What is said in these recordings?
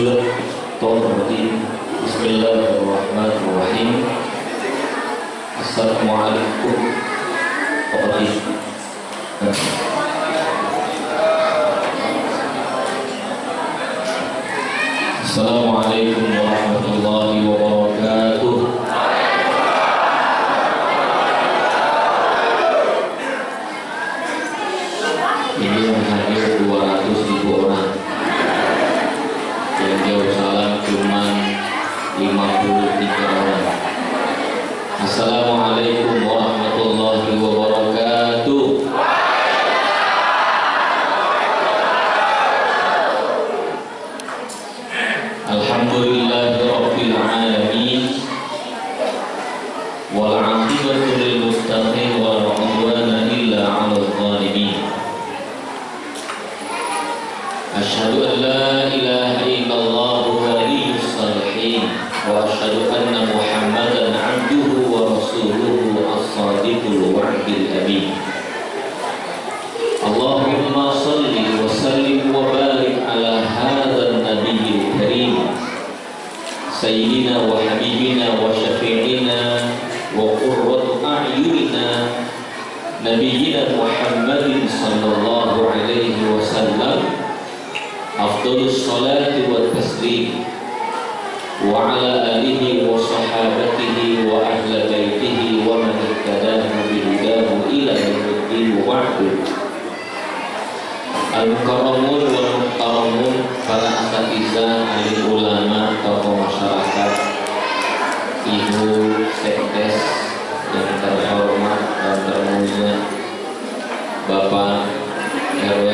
Bismillahirrahmanirrahim. Bismillahirrahmanirrahim. Assalamualaikum warahmatullahi wabarakatuh. Assalamualaikum warahmatullahi wabarakatuh. Ini yang hadir 200.000 orang. Yang jauh salam cuma 53 orang. Assalamualaikum warahmatullahi wabarakatuh. Alhamdulillahirabbil alamin. Wal 'aqibatu lil muttaqin wa la 'udwana illa 'alal zalimin. Asyhadu an la ilaha illallah waliyyus shalihin wa asyhadu anna Muhammadan 'abduhu wa rasuluhu as-shadiqul wa'dil amin. Allahumma shalli wa sallim wa barik ala hadzal nabiyil karim sayyidina wa habibina wa syafi'ina wa qurratu a'yunina nabiyyina Muhammadin sallallahu alaihi wasallam. Afdhalus salati wa taslim wa ala alihi wa sahabatihi wa ahli baitihi wa man ittadahu bihudahu ila yaumiddin wa ba'du. Al-mukarramun wal muhtaramun, para asatizah, alim ulama, tokoh masyarakat, ibu sekdes yang terhormat dan termulia, Bapak RW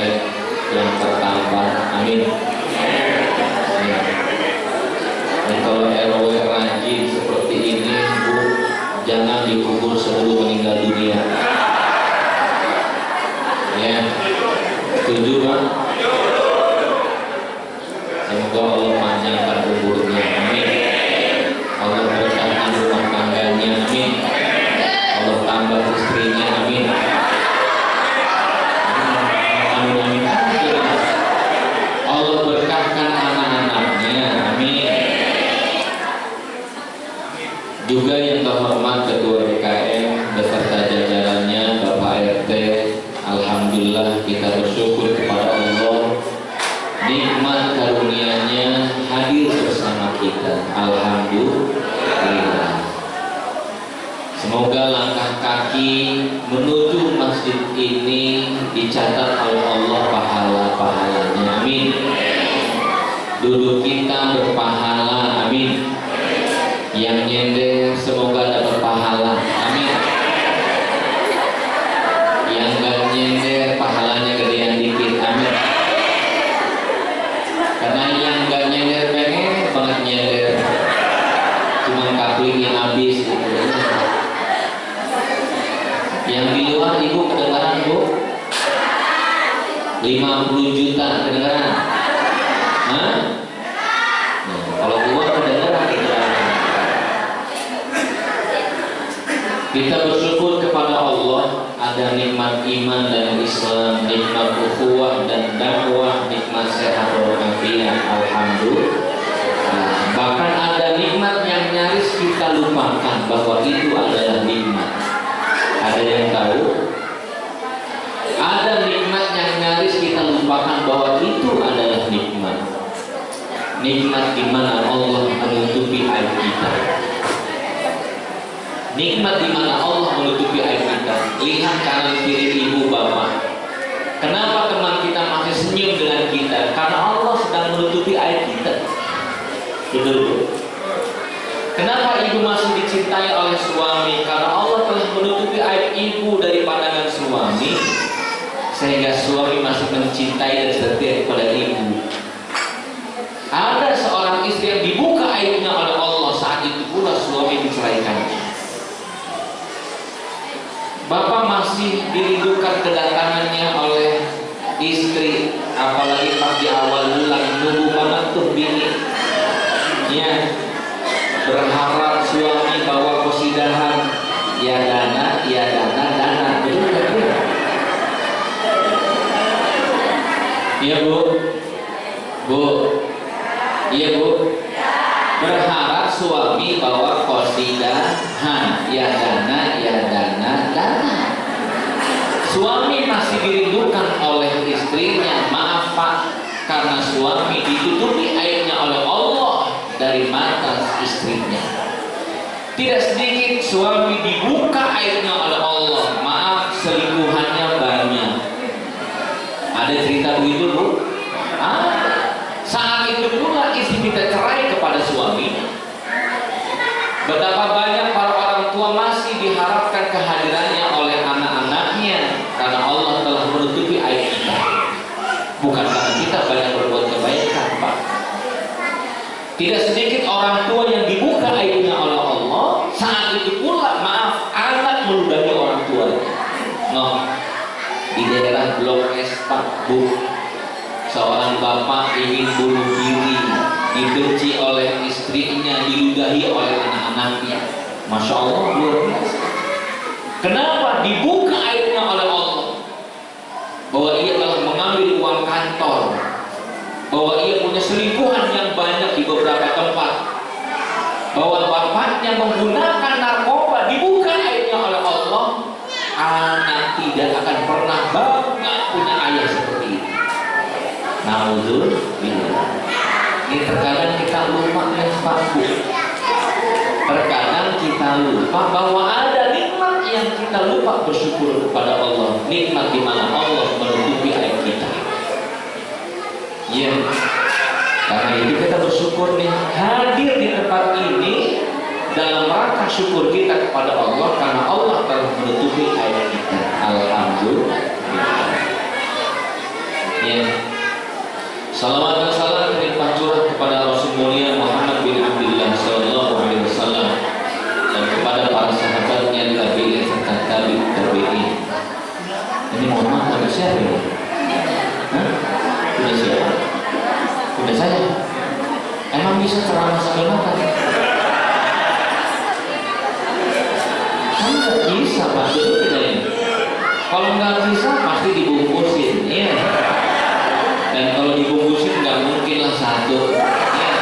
yang tertampan, amin. Ya. Dan kalau RW rajin seperti ini, Bu, jangan dikubur sebelum meninggal dunia. Ya, setuju, Pak? Semoga Allah panjangkan umurnya, amin. Allah berkahkan rumah tangganya, amin. Allah tambah istrinya, amin. Allah berkahkan anak-anaknya, amin. Juga yang terhormat Ketua BKM beserta jajarannya, Bapak RT, alhamdulillah kita bersyukur kepada Allah, nikmat karunia-Nya hadir bersama kita, alhamdulillah. Semoga langkah kaki menuju masjid ini dicatat oleh Allah pahala-pahalanya, amin. Duduk kita berpahala, amin. Yang nyender semoga dapat pahala, amin. Yang gak nyender pahalanya gedean dikit, amin. Karena yang gak nyender pengen banget nyender, cuma kaplingnya habis gitu. Yang di luar ibu kedengaran, Bu? 50 juta kedengaran? Hah? Nah, kalau luar kedengaran. Kita bersyukur kepada Allah ada nikmat iman dan Islam, nikmat ukhuwah dan dakwah, nikmat sehat walafiat, alhamdulillah. Bahkan ada nikmat yang nyaris kita lupakan bahwa itu adalah nikmat. Ada yang tahu? Ada nikmat yang nyaris kita lupakan bahwa itu adalah nikmat. Nikmat di mana Allah menutupi aib kita. Nikmat di mana Allah menutupi aib kita. Lihat kanan kiri ibu bapak. Kenapa teman kita masih senyum dengan kita? Karena Allah sedang menutupi aib kita. Betul. Kenapa ibu masih dicintai oleh suami? Karena Allah telah menutupi aib ibu dari pandangan suami, sehingga suami masih mencintai dan setia kepada ibu. Ada seorang istri yang dibuka aibnya oleh Allah, saat itu pula suami diceraikannya. Bapak masih dirindukan kedatangannya oleh istri, apalagi pas di awal bulan, nunggu banget tuh bini. Ya, berharap suami bawa kosidahan, ya dana, betul kan? Ya Bu, iya suami masih dirindukan oleh istrinya, maaf Pak, karena suami ditutupi aibnya oleh Allah dari mata istrinya. Tidak sedikit suami dibuka aibnya oleh Allah, maaf, selingkuhannya banyak. Ada cerita begitu Bu? Saat itu pula istri minta cerai kepada suami. Betapa banyak para orang tua masih diharapkan kehadirannya oleh anak-anaknya, karena Allah telah menutupi aib kita. Bukan karena kita banyak berbuat kebaikan Pak. Tidak sedikit orang tua yang dibuka aibnya oleh Allah. Saat itu pula maaf, anak meludahi orang tuanya. Di daerah Blok S Pak Bu, seorang bapak ingin bunuh diri, dibenci oleh istrinya, diludahi oleh anak-anaknya. Masya Allah, luar biasa. Kenapa? Dibuka aibnya oleh Allah, bahwa ia telah mengambil uang kantor, bahwa ia punya selingkuhan yang banyak di beberapa tempat, bahwa bapaknya menggunakan narkoba. Dibuka aibnya oleh Allah. Anak tidak akan pernah bangga punya ayah seperti ini. Naudzubillah. Ini terkadang kita lupa ya Pak Bu. Terkadang kita lupa bahwa ada nikmat yang kita lupa bersyukur kepada Allah. Nikmat di mana Allah menutupi aib kita. Ya, karena itu kita bersyukur nih, hadir di tempat ini dalam rangka syukur kita kepada Allah, karena Allah telah menutupi aib kita. Alhamdulillah. Ya. Salawat dan salam terlimpah curah kepada Rasul mulia Muhammad bin Abdullah sallallahu alaihi wasallam dan kepada para sahabatnya, tabi'in serta tabi'in. Ini Muhammad ada siapa ya? Punya siapa? Punya saya. Emang bisa ceramah sambil makan? Kan nggak bisa Pak, betul tidak ini? Kalau nggak bisa pasti dibungkusin, ya. Dan kalau dibungkusin nggak mungkin lah satu, ya.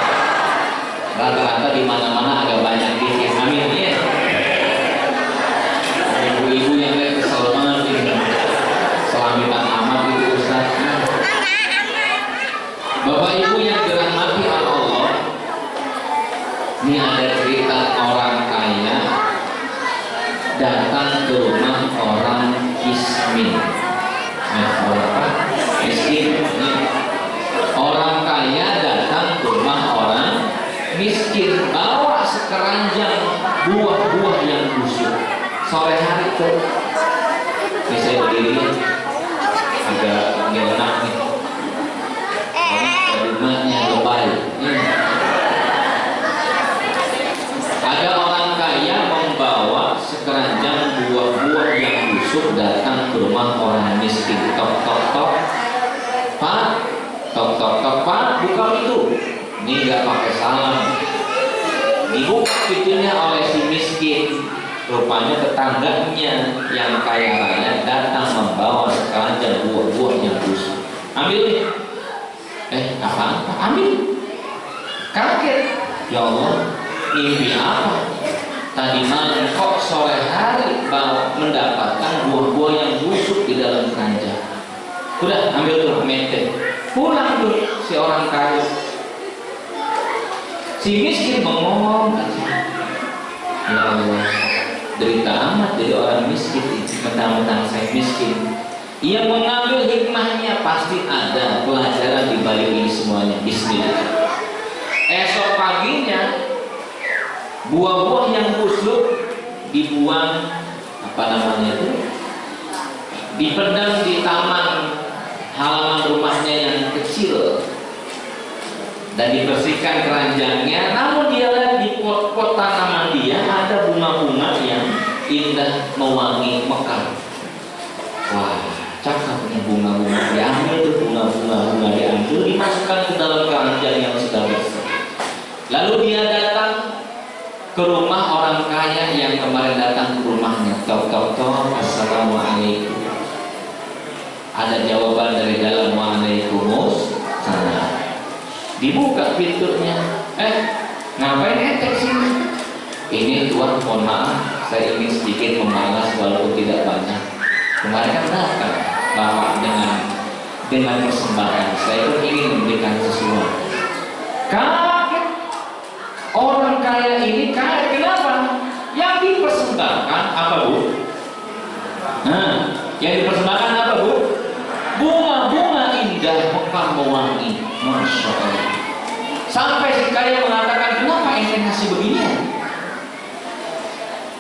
Rata-rata di mana-mana agak banyak dikit. Amin, ya. Ibu-ibu yang lihat kesel banget ini, selamitan amat itu Ustaz. Bapak Ibu yang dirahmati Allah, ini ada cerita orang kaya datang ke rumah orang miskin. Orang apa? Miskin. Orang kaya datang ke rumah orang miskin, bawa sekeranjang buah-buah yang busuk. Sore hari tuh, ini saya berdiri agak nggak enak nih. Rumahnya lebay. Ada orang kaya membawa sekeranjang buah-buah yang busuk datang ke rumah orang miskin. Tok tok tok, Pak. Tok tok tok, Pak. Buka pintu. Ini nggak pakai salam. Dibuka pintunya oleh si miskin. Rupanya tetangganya yang kaya raya datang membawa sekeranjang buah-buah yang busuk. Ambil nih. Apaan? Ambil. Kaget. Ya Allah, mimpi apa? Tadi malam kok sore hari mendapatkan buah-buah yang busuk di dalam keranjang. Udah, ambil tuh, mente. Pulang tuh si orang kaya. Si miskin ngomong, ya Allah, derita amat jadi orang miskin. Mentang-mentang saya miskin. Ia mengambil hikmahnya, pasti ada pelajaran di balik ini semuanya. Bismillah. Esok paginya buah-buah yang busuk dibuang, apa namanya itu, dipendam di taman halaman rumahnya yang kecil dan dibersihkan keranjangnya. Namun dia lihat di pot-pot tanaman dia ada bunga-bunga yang indah, mewangi, mekar. Wah, cakapnya bunga-bunga. Diambil tuh bunga-bunga diambil, dimasukkan ke dalam keranjang yang sudah bersih. Lalu dia datang ke rumah orang kaya yang kemarin datang ke rumahnya. Tok tok tok, assalamualaikum. Ada jawaban dari dalam, waalaikumsalam. Dibuka pintunya. Ngapain ente sini? Ini Tuhan, mohon maaf, saya ingin sedikit membalas walaupun tidak banyak. Kemarin kan datang Bapak dengan persembahan, saya pun ingin memberikan sesuatu. Kaget, orang kaya ini kaya kenapa? Yang dipersembahkan apa Bu? Yang dipersembahkan apa Bu? Bunga-bunga indah mekar mewangi, masya Allah. Sampai si kaya mengatakan, kenapa ente ngasih beginian?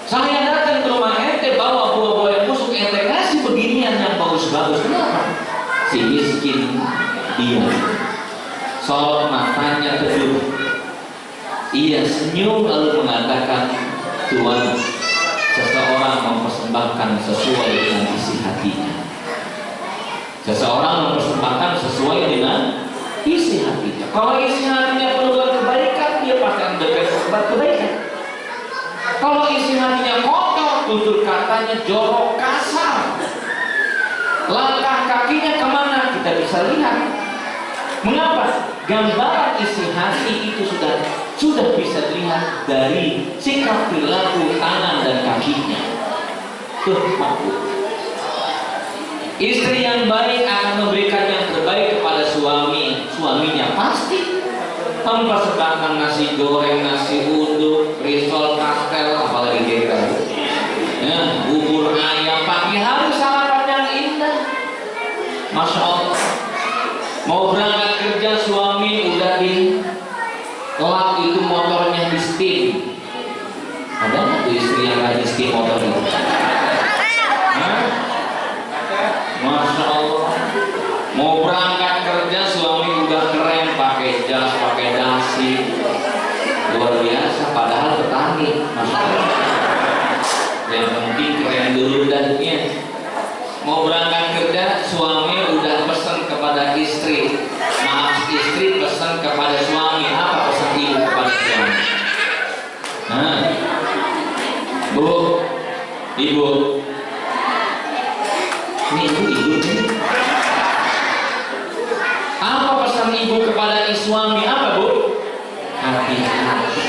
Saya datang ke rumah ente bawa buah-buah yang busuk, ente ngasih beginian yang bagus-bagus. Kenapa? Si miskin diam, sorot matanya teduh. Ia senyum lalu mengatakan, Tuhan, seseorang mempersembahkan sesuai dengan isi hatinya. Seseorang mempersembahkan sesuai dengan isi hatinya. Kalau isi hatinya penuh dengan kebaikan, dia pasti akan berbuat kebaikan. Kalau isi hatinya kotor, tutur katanya jorok, kasar, langkah kakinya kemana kita bisa lihat. Mengapa? Gambaran isi hati itu sudah bisa dilihat dari sikap perilaku tangan dan kakinya. Tuh, istri yang baik akan memberikan yang terbaik kepada suaminya pasti mempersembahkan nasi goreng, nasi uduk, risol, pastel, apalagi kita, bubur ayam pagi hari, sarapan yang indah, masya Allah. Mau berangkat kerja suami udah di lap itu motornya di steam. Ada nggak tuh istri yang rajin steam motor itu? Masya Allah. Mau berangkat kerja suami udah keren, pakai jas, pakai dasi, luar biasa. Padahal petani, masya Allah. Yang penting keren dulu dahnya. Mau berangkat kerja suami udah pesan kepada istri, maaf istri pesan kepada suami. Apa pesan ibu kepada suami? Bu, ibu, ini ibu. Apa pesan ibu kepada suami? Apa Bu? Hati-hati.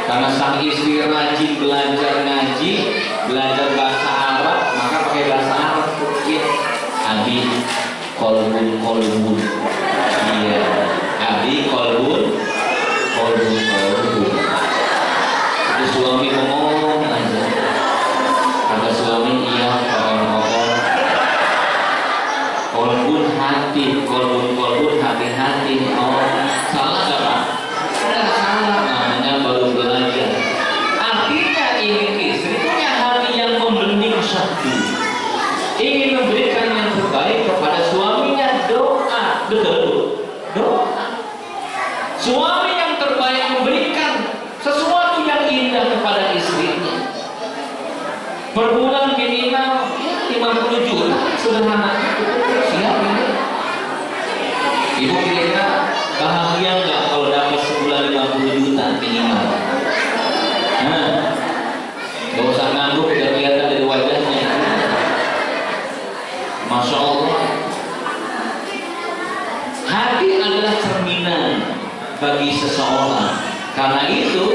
Karena sang istri rajin belajar ngaji, belajar bahasa Arab, maka pakai bahasa Arab. Ya, abi kolbun. Iya, abi kolbun. Itu suami ngomong aja. Kata suami iya, kokon. Kolbun hati-hati. Oh, salah gak Pak? Tidak salah, namanya baru belajar. Artinya ingin istri punya hati yang membening syahdu, ingin memberikan yang terbaik kepada suaminya. Doa, betul? Doa. Suami yang terbaik memberikan sesuatu yang indah kepada istrinya. Per bulan minimal 50 juta, sederhana. Siap ini. Ibu kira-kira bahagia nggak kalau dapat sebulan 50 juta minimal? Gak usah nganggup, udah kelihatan dari wajahnya. Masya Allah. Hati adalah cerminan bagi seseorang. Karena itu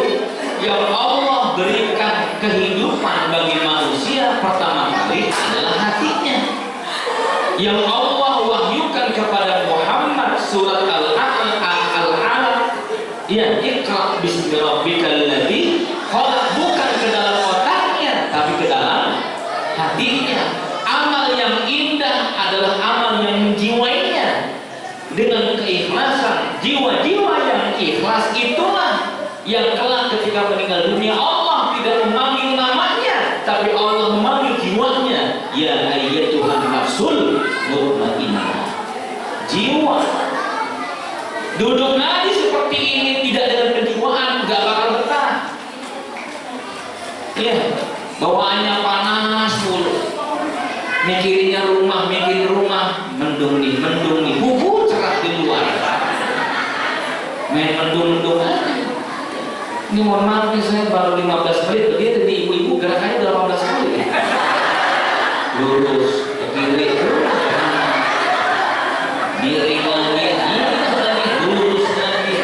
yang Allah berikan kehidupan bagi manusia pertama kali adalah hatinya. Yang Allah wahyukan kepada Muhammad surat Al-Alaq, ya, Iqra bismi rabbikal ladzi khalaq, bukan ke dalam otaknya tapi ke dalam hatinya. Amal yang indah adalah amal yang menjiwainya dengan keikhlasan. Jiwa-jiwa yang ikhlas itulah yang kelak ketika meninggal dunia Allah tidak memanggil namanya, tapi Allah memanggil jiwanya. Ya ayyatuhan nafsul mutmainnah. Jiwa duduk ngaji seperti ini tidak dengan kejiwaan, gak bakal betah. Ya, bawaannya panas mulu, mikirin rumah, mendung nih, buku cerah di luar, main mendung aja. Ini mohon maaf nih, saya baru 15 menit begitu di ibu-ibu, gerakannya udah 18 kali ya. Lurus ke kiri, miring lagi, lurus lagi.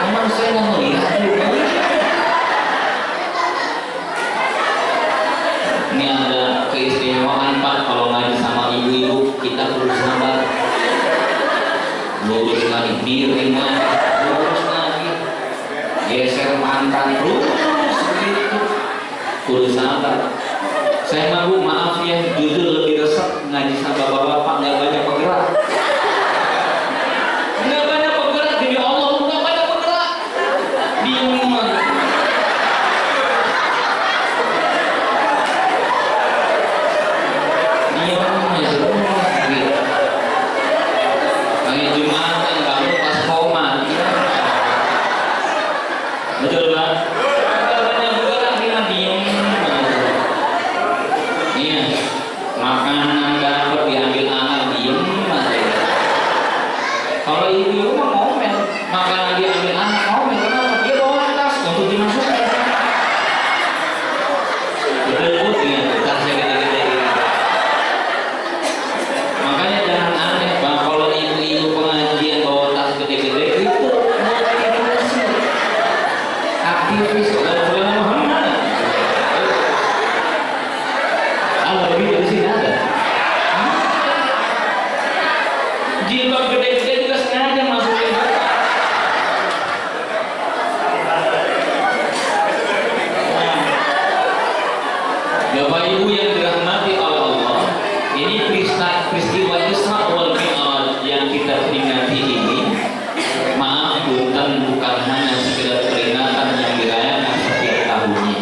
Emang saya nggak melihat juga. Ini ada keistimewaan Pak, kalau ngaji sama ibu-ibu kita perlu sabar. Lurus lagi, miring lagi, lurus lagi, geser mantan, terus begitu. Perlu sabar. Saya mah Bu, maaf ya, jujur lebih resep ngaji sama bapak-bapak, nggak banyak bergerak. Nggak banyak bergerak, demi Allah nggak banyak bergerak. Diem aja. Diem aja gitu. Kayak Jumatan kamu pas koma. Betul Pak? Nggak banyak bergerak, dia diem aja. Iya, makanan dapat diambil anak diem aja. Kalau ibu mah ngomel, makanan diambil anak ngomel, kenapa? Dia bawa tas untuk dimasukkan. Betul putih, tasnya gede-gede. Makanya jangan aneh Bang, kalau ibu-ibu pengajian bawa tas gede-gede itu motivasi, aktivis, lebih dari sini ada. Jilbab gede-gede juga sengaja masukin. Bapak Ibu yang dirahmati oleh Allah, ini peristiwa Isra wal Mi'raj yang kita peringati ini, maaf bukan hanya sekedar peringatan yang dirayakan setiap tahunnya.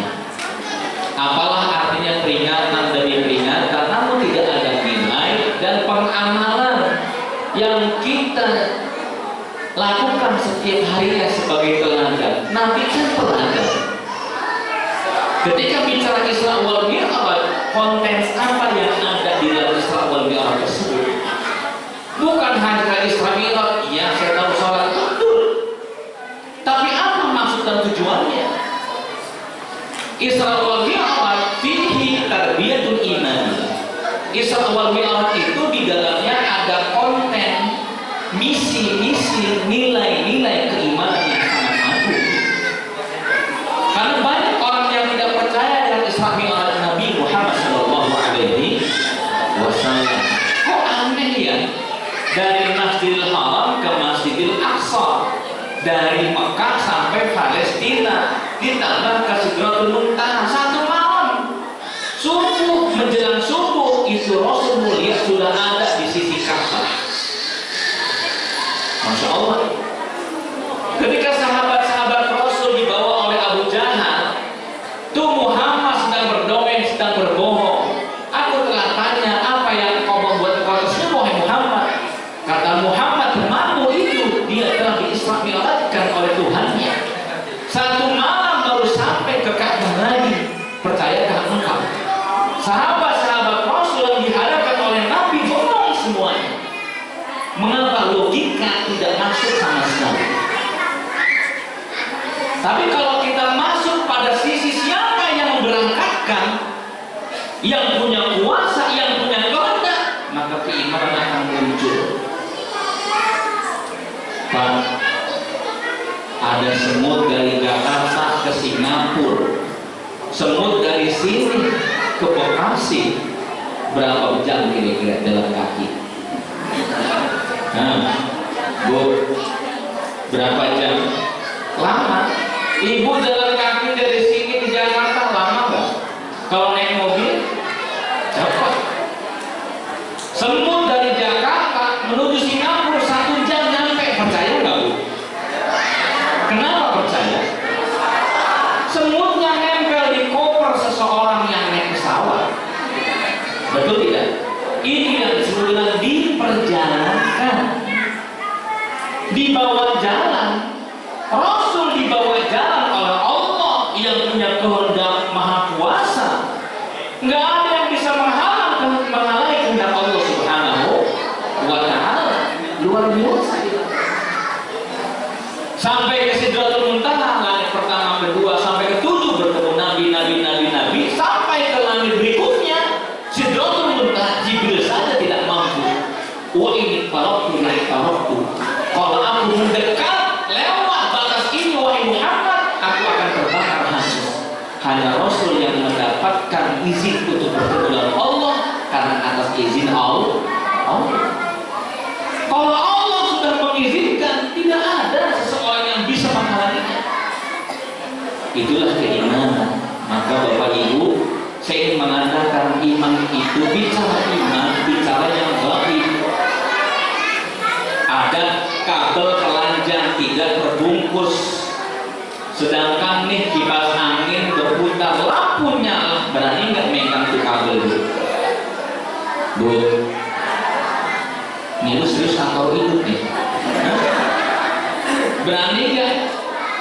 Apalah artinya peringatan demi peringatan, namun tidak ada nilai dan pengamalan yang kita lakukan setiap harinya sebagai teladan. Nabi kan teladan. Ketika bicara Isra wal Mi'raj, konten apa yang ada di dalam Isra wal Mi'raj tersebut? Bukan hanya Isra Mi'raj, ya saya tahu sholat betul. Tapi apa maksud dan tujuannya? Isra wal Mi'raj fihi tarbiyatul iman. Isra wal Mi'raj itu di dalamnya ada konten, misi-misi, nilai-nilai keimanan yang sangat agung. Karena banyak orang yang tidak percaya dengan Isra Mi'raj Nabi Muhammad SAW. Kok aneh ya? Dari Masjidil Haram ke Masjidil Aqsa, dari Mekah sampai Palestina, ditambah ke Sidratul Muntaha, satu malam. Subuh menjelang subuh itu Rasul mulia sudah ada di sisi Ka'bah. Masya Allah. Ketika sahabat-sahabat Rasul dibawa oleh Abu Jahal, tuh Muhammad sedang berdongeng, sedang berbohong. Aku telah tanya, apa yang kau membuat kau tersebut, wahai Muhammad? Kata Muhammad, temanmu itu dia telah di-Isra Mi'rajkan oleh Tuhannya. Satu malam baru sampai ke Ka'bah lagi. Percayakah engkau? Sahabat-sahabat Rasul yang dihadapkan oleh Nabi bohong semuanya. Mengapa logika tidak masuk sama sekali? Tapi kalau kita masuk pada sisi siapa yang memberangkatkan, yang punya kuasa, yang punya kehendak, maka keimanan akan muncul. Pak, ada semut dari Jakarta ke Singapura, semut dari sini ke Bekasi, berapa jam kira-kira jalan kaki? Nah, Bu, berapa jam? Lama. Ibu jalan kaki dari sini ke Jakarta lama nggak? Kalau naik mobil cepat. Semut dari Jakarta menuju Singapura 1 jam nyampe. Percaya nggak Bu? Kenapa percaya? Semutnya nempel di koper seseorang yang naik pesawat. Betul tidak? Ini yang disebut dengan diperjalankan, dibawa jalan. Rasul dibawa jalan oleh Allah yang punya kehendak maha kuasa. Nggak ada yang bisa menghalangi kehendak Allah Subhanahu wa Ta'ala. Luar biasa. Sampai ke Sidratul Muntaha, langit pertama, kedua, sampai ke 7 bertemu nabi. Sampai ke langit berikutnya, Sidratul Muntaha, Jibril saja tidak mampu. Wa ini faraqtu la faraqtu. Kalau aku mendekat lewat batas ini, wahai Muhammad, aku akan terbakar hancur. Hanya Rasul yang mendapatkan izin untuk bertemu dengan Allah izin Allah. Kalau Allah sudah mengizinkan, tidak ada seseorang yang bisa menghalanginya. Itulah keimanan. Maka Bapak Ibu, saya ingin mengatakan iman itu bicara iman, bicara yang gaib. Ada kabel telanjang tidak terbungkus, sedangkan nih kipas angin berputar, lampu nyala, berani nggak megang tuh kabel itu? Bu, ini lu serius atau hidup nih? Berani nggak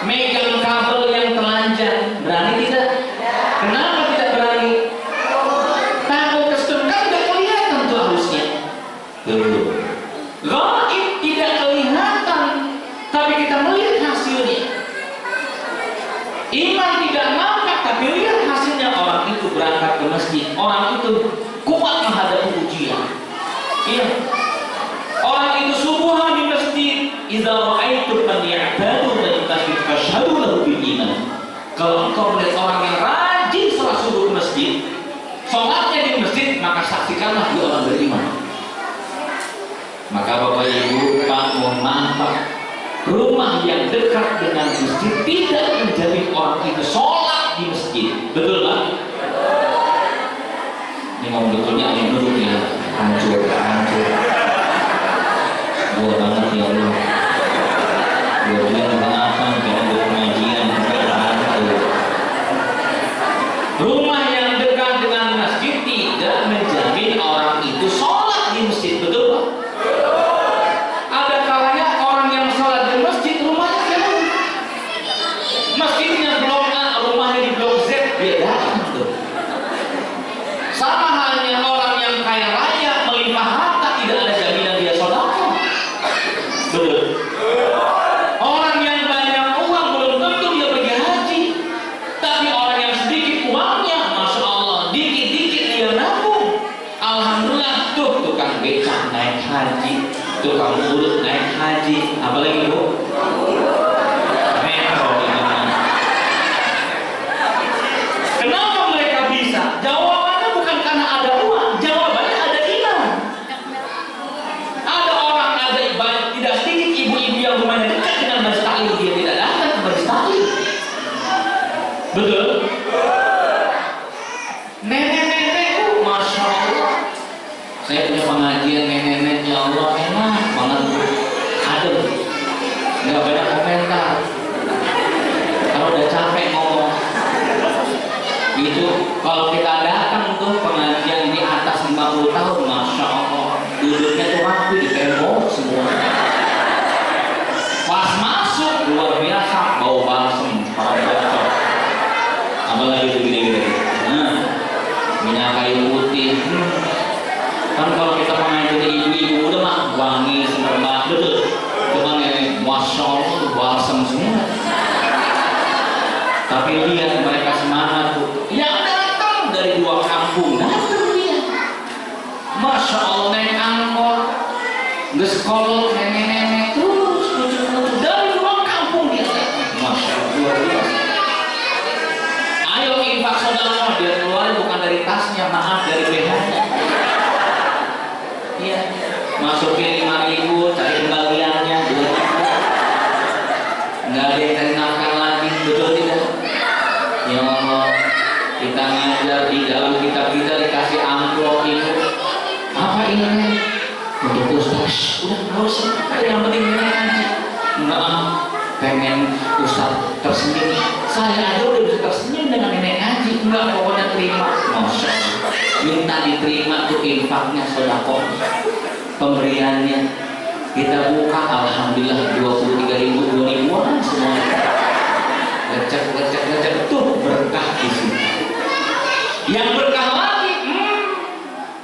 megang kabel yang telanjang? Berani tidak? Kenapa tidak berani? Takut kesetrum, kan nggak kelihatan tuh harusnya. Gaib tidak kelihatan, tapi kita melihat hasilnya. Iman tidak nampak, tapi lihat hasilnya. Orang itu berangkat ke masjid, orang itu kuat menghadapi ujian. Iya. Orang itu subuhan di masjid, idza ra'aitum man ya'tadu dan tasbih fashhadu lahu bil iman. Kalau engkau melihat orang yang rajin salat subuh ke masjid, sholatnya di masjid, maka saksikanlah dia orang beriman. Maka Bapak Ibu, Pak, mohon maaf Pak, rumah yang dekat dengan masjid tidak menjadi orang itu sholat di masjid. Betul Pak? Ini ngomong betulnya yang duduk ya, hancur. Gua banget ya Allah. Gua bilang juga apa, jangan berpengajian, rumah yang dekat dengan masjid tidak menjamin orang itu sholat di masjid. Betul Pak? Ada kalanya orang yang sholat di masjid rumahnya jauh, masjidnya blok A, rumahnya di blok Z, beda tuh. Sama halnya orang yang kaya raya melimpah harta, tidak ada jaminan dia sholat. Betul. Orang yang banyak uang belum tentu dia pergi haji, tapi orang yang sedikit uangnya, masya Allah, dikit-dikit dia nabung. Alhamdulillah tuh tukang becak naik haji, tukang urut naik haji, apalagi Bu? Metro ini. Kenapa mereka bisa? Jawabannya bukan karena ada uang, jawabannya ada iman. Ada orang, ada banyak, tidak sedikit ibu-ibu yang rumahnya dekat dengan masjid taklim, dia tidak datang ke masjid taklim. Betul? Nenek-nenek, masya Allah. Saya punya pengajian nenek-nenek, ya Allah, enak banget. Adem, nggak banyak komentar. Kalau udah capek ngomong, itu kalau kita datang tuh pengajian ini atas 50 tahun, masya Allah, duduknya tuh rapi di tembok semua. Pas masuk luar biasa, bau balsem, para bocor. Apalagi begini-gini. Nah, minyak kayu putih. Kan kalau kita pengajian ibu-ibu udah mah wangi semerbak, betul. Cuman ini masya Allah tuh balsem semua. Tapi lihat mereka semangat tuh. Yang datang dari 2 kampung, datang dia. Masya Allah, naik angkot, ngesekolot nenek-nenek terus lucu-lucu dari 2 kampung dia datang. Masya Allah, luar biasa. Ayo infak saudara, dia keluar bukan dari tasnya, maaf, dari BH-nya. Iya, masukin 5.000, cari kembaliannya 2.000. Nggak ada yang cari nafkah lagi, betul tidak? Ya Allah, kita ngajar di dalam kitab kita dikasih amplop itu. Apa ini nih? Untuk Ustaz. Udah nggak usah, yang penting ini aja. Enggak, pengen Ustaz tersenyum. Saya aja udah bisa tersenyum dengan nenek ngaji. Enggak, pokoknya terima. Masya Allah, minta diterima tuh infaknya, sedekah, pemberiannya. Kita buka, alhamdulillah 23.000, 2.000-an semua. Lecek tuh berkah di sini. Yang berkah lagi,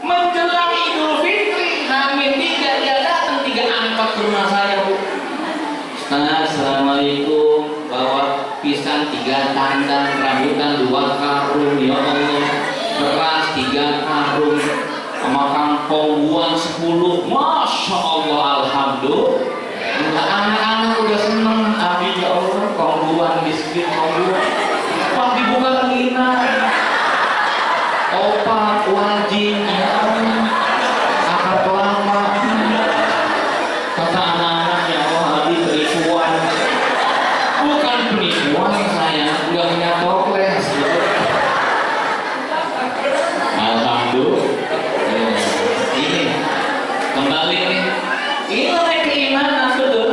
menjelang Idul Fitri, H-3 dia datang 3 angkot ke rumah saya, Bu. Ustaz, assalamualaikum. Bawa pisang 3 tandang, rambutan 2 karung, ya Allah. Beras 3 karung, sama kangkung buah 10. Masya Allah, alhamdulillah. Anak-anak udah seneng. Amin ya Allah, kongguan, biskuit, kongguan. Pas dibuka lagi, opak, wajib, ya Allah. balik nih. Ini naik keimanan betul.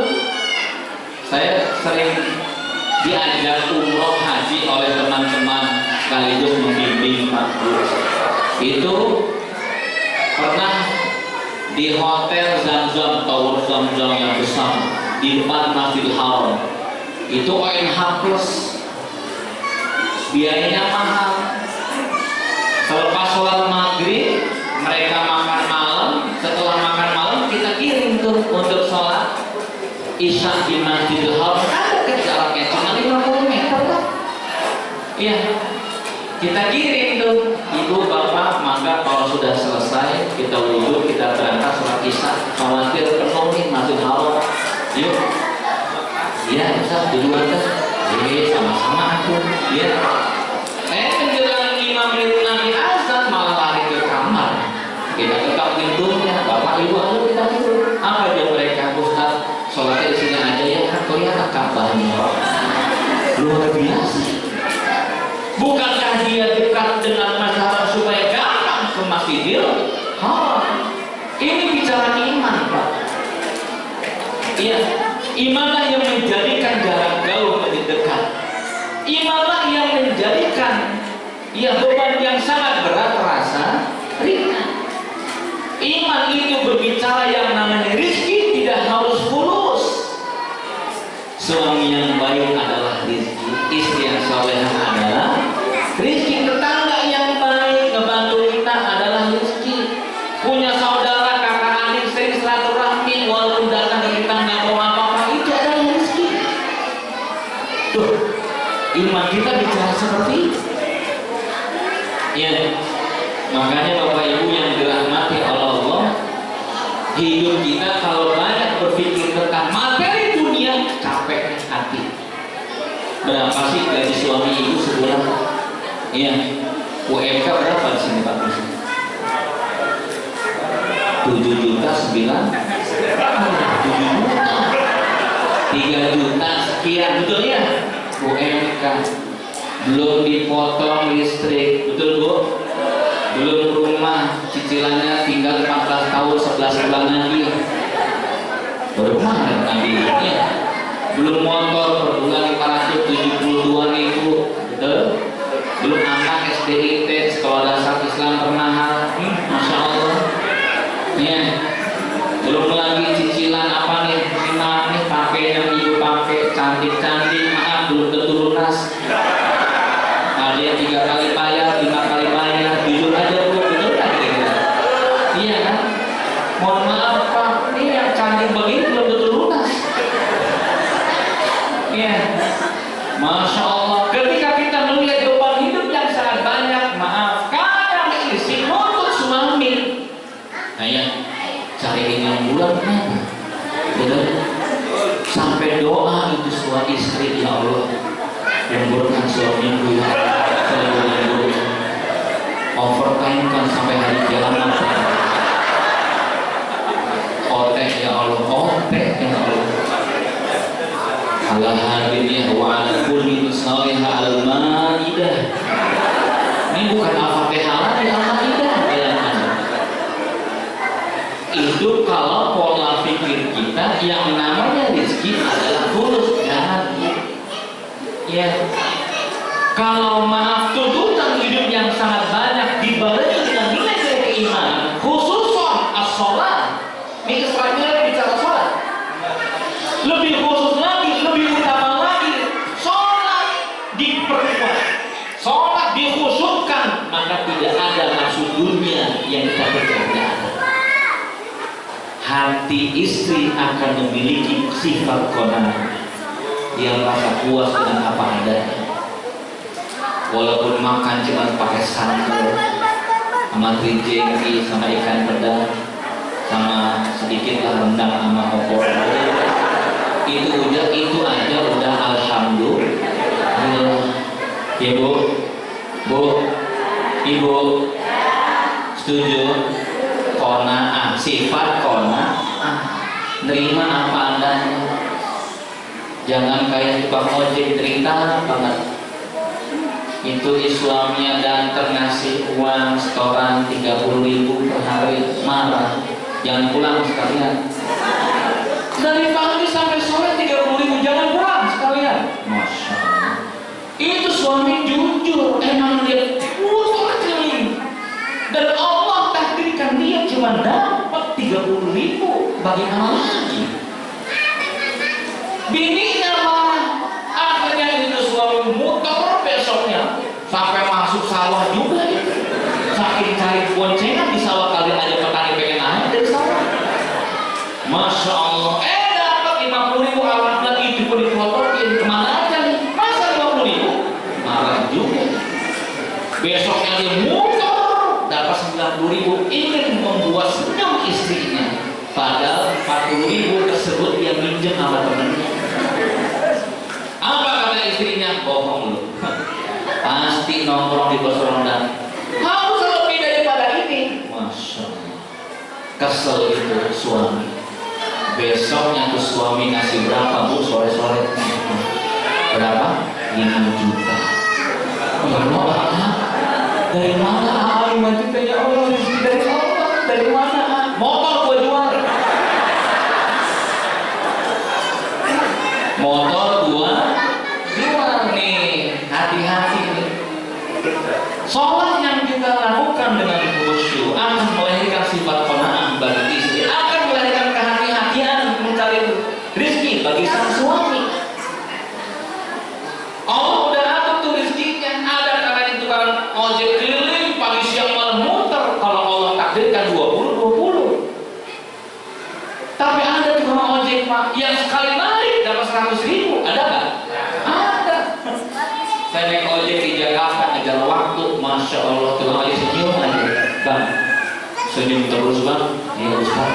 Saya sering diajak umroh haji oleh teman-teman sekaligus membimbing Pak Guru. Itu pernah di hotel Zamzam, tower Zamzam yang besar di depan Masjidil Haram. Itu ONH plus, biayanya mahal. Selepas sholat maghrib mereka makan malam, setelah makan malam kita kirim tuh untuk sholat Isya di Masjidil Haram. Ada ke jaraknya cuma 50 meter lah. Iya, kita kirim tuh, ibu bapak, maka kalau sudah selesai kita wudhu, kita berangkat sholat Isya. Khawatir penuh Masjidil Haram, yuk. Iya, Ustaz, di luar tuh. Sama-sama aku. Iya. Menjelang 5 menit lagi azan malah lari ke kamar. Kita ketok pintunya, bapak ibu ayo kita tidur. Apa dia mereka? Ustaz, sholatnya di sini aja ya, kan kelihatan kabarnya. Luar biasa. Bukankah dia dekat dengan masyarakat supaya gampang ke Masjidil Haram? Ini bicara iman, Pak. Iya, imanlah yang menjadikan jarak jauh menjadi dekat. Imanlah yang menjadikan beban yang sangat berat terasa ringan. Iman itu berbicara yang namanya rizki tidak harus fulus. Suami yang baik adalah rizki, istri yang salehah adalah rizki, tetangga yang baik ngebantu kita adalah rizki, punya saudara kakak adik sering silaturahmi walaupun datang ke kita nggak bawa apa-apa, itu adalah rizki. Tuh, iman kita bicara seperti itu. Ya, makanya Bapak Ibu yang dirahmati oleh Allah, hidup kita kalau banyak berpikir tentang materi dunia, capek hati. Berapa sih gaji suami ibu sebulan? Iya, UMK berapa di sini Pak? 7 juta 9, 7 juta, 3 juta sekian, betul ya? UMK. Belum dipotong listrik, betul Bu? Belum rumah, cicilannya tinggal 14 tahun 11 bulan lagi. Baru kemarin tadi ya. Belum motor per bulan 572.000, betul? Belum anak SDIT, sekolah dasar Islam permahal, Masya Allah. Ya. Belum lagi cicilan apa nih? Nih pakai yang ibu pakai cantik-cantik, maaf belum tentu lunas. Ada yang 3 kali bayar, 5 kali bayar, jujur aja Bu, betul kan kira-kira? Iya kan? Mohon maaf Pak, ini yang cantik begini belum tentu lunas. Iya, Masya Allah. Ketika kita melihat beban hidup yang sangat banyak, maaf, kadang istri nuntut suami. Nah ya, cari yang bulan kenapa? Betul? Sampai doa itu suami istri, ya Allah, lemburkan suamiku ya, overtime kan sampai hari kiamat. Otek ya Allah, otek ya Allah. Ala hadinnya wa ala kulli salihah al-maidah. Ini bukan al-fatihah lagi, al-maidah. Itu kalau pola pikir kita yang namanya rezeki adalah tulus, jangan ya. Kalau maaf tuntutan hidup yang sangat banyak dibarengi dengan nilai-nilai keimanan, khususnya as-sholat. Ini keselanjutnya bicara sholat. Lebih khusus lagi, lebih utama lagi, sholat diperkuat, sholat dikhusyukkan, maka tidak ada maksud dunia yang kita kerjakan. Hati istri akan memiliki sifat qanaah, yang rasa puas dengan apa adanya. Walaupun makan cuma pakai sambal sama trijengki sama ikan pedang sama sedikit rendang sama opor, itu aja udah alhamdulillah. Ya Bu, Ibu setuju? Qanaah, sifat qanaah, nerima apa adanya. Jangan kayak tukang ojek cerita banget. Itu suaminya datang ngasih uang setoran 30.000 per hari, marah. Jangan pulang sekalian. Dari pagi sampai sore 30.000, jangan pulang sekalian. Masya Allah. Itu suami jujur, emang dia muter keliling. Dan Allah takdirkan dia cuma dapat 30.000. Bagaimana lagi? Bininya marah. Akhirnya itu suami muter besoknya sampai masuk sawah juga. Saking cari boncengan di sawah, kali aja petani pengen naik dari sawah. Masya Allah. Dapat 50.000, alhamdulillah. Itu pun dipotongin. Kemana aja nih? Masa 50.000? Marah juga. Besoknya dia muter dapat 90.000, ingin membuat senyum istrinya. Padahal 40.000 tersebut dia minjem sama temennya. Apa kata istrinya? Bohong lu. Pasti nongkrong di pos ronda. Harus lebih daripada ini. Masya Allah. Kesel itu suami. Besoknya tuh suami ngasih berapa bu sore-sore? Berapa? 5 juta. Ya Allah, dari mana 5 juta ya Allah? Rezeki dari Allah. Dari mana? Motor gua jual. Motor gua jual nih. Hati-hati nih. Sholat yang kita lakukan dengan khusyuk akan melahirkan sifat qanaah bagi istri, akan melahirkan kehati-hatian mencari rezeki bagi sang suami. Allah udah atur tuh rezekinya. Ada karena itu kan ojek keliling pagi siang malam muter. Kalau Allah takdirkan 20. Tapi ada tukang ojek pak yang sekali naik dapat 100.000. Ada nggak? Ada. Saya naik ojek di Jakarta ngejar waktu, masya Allah, tukang ojek senyum aja. Bang, senyum terus bang. Iya Ustaz.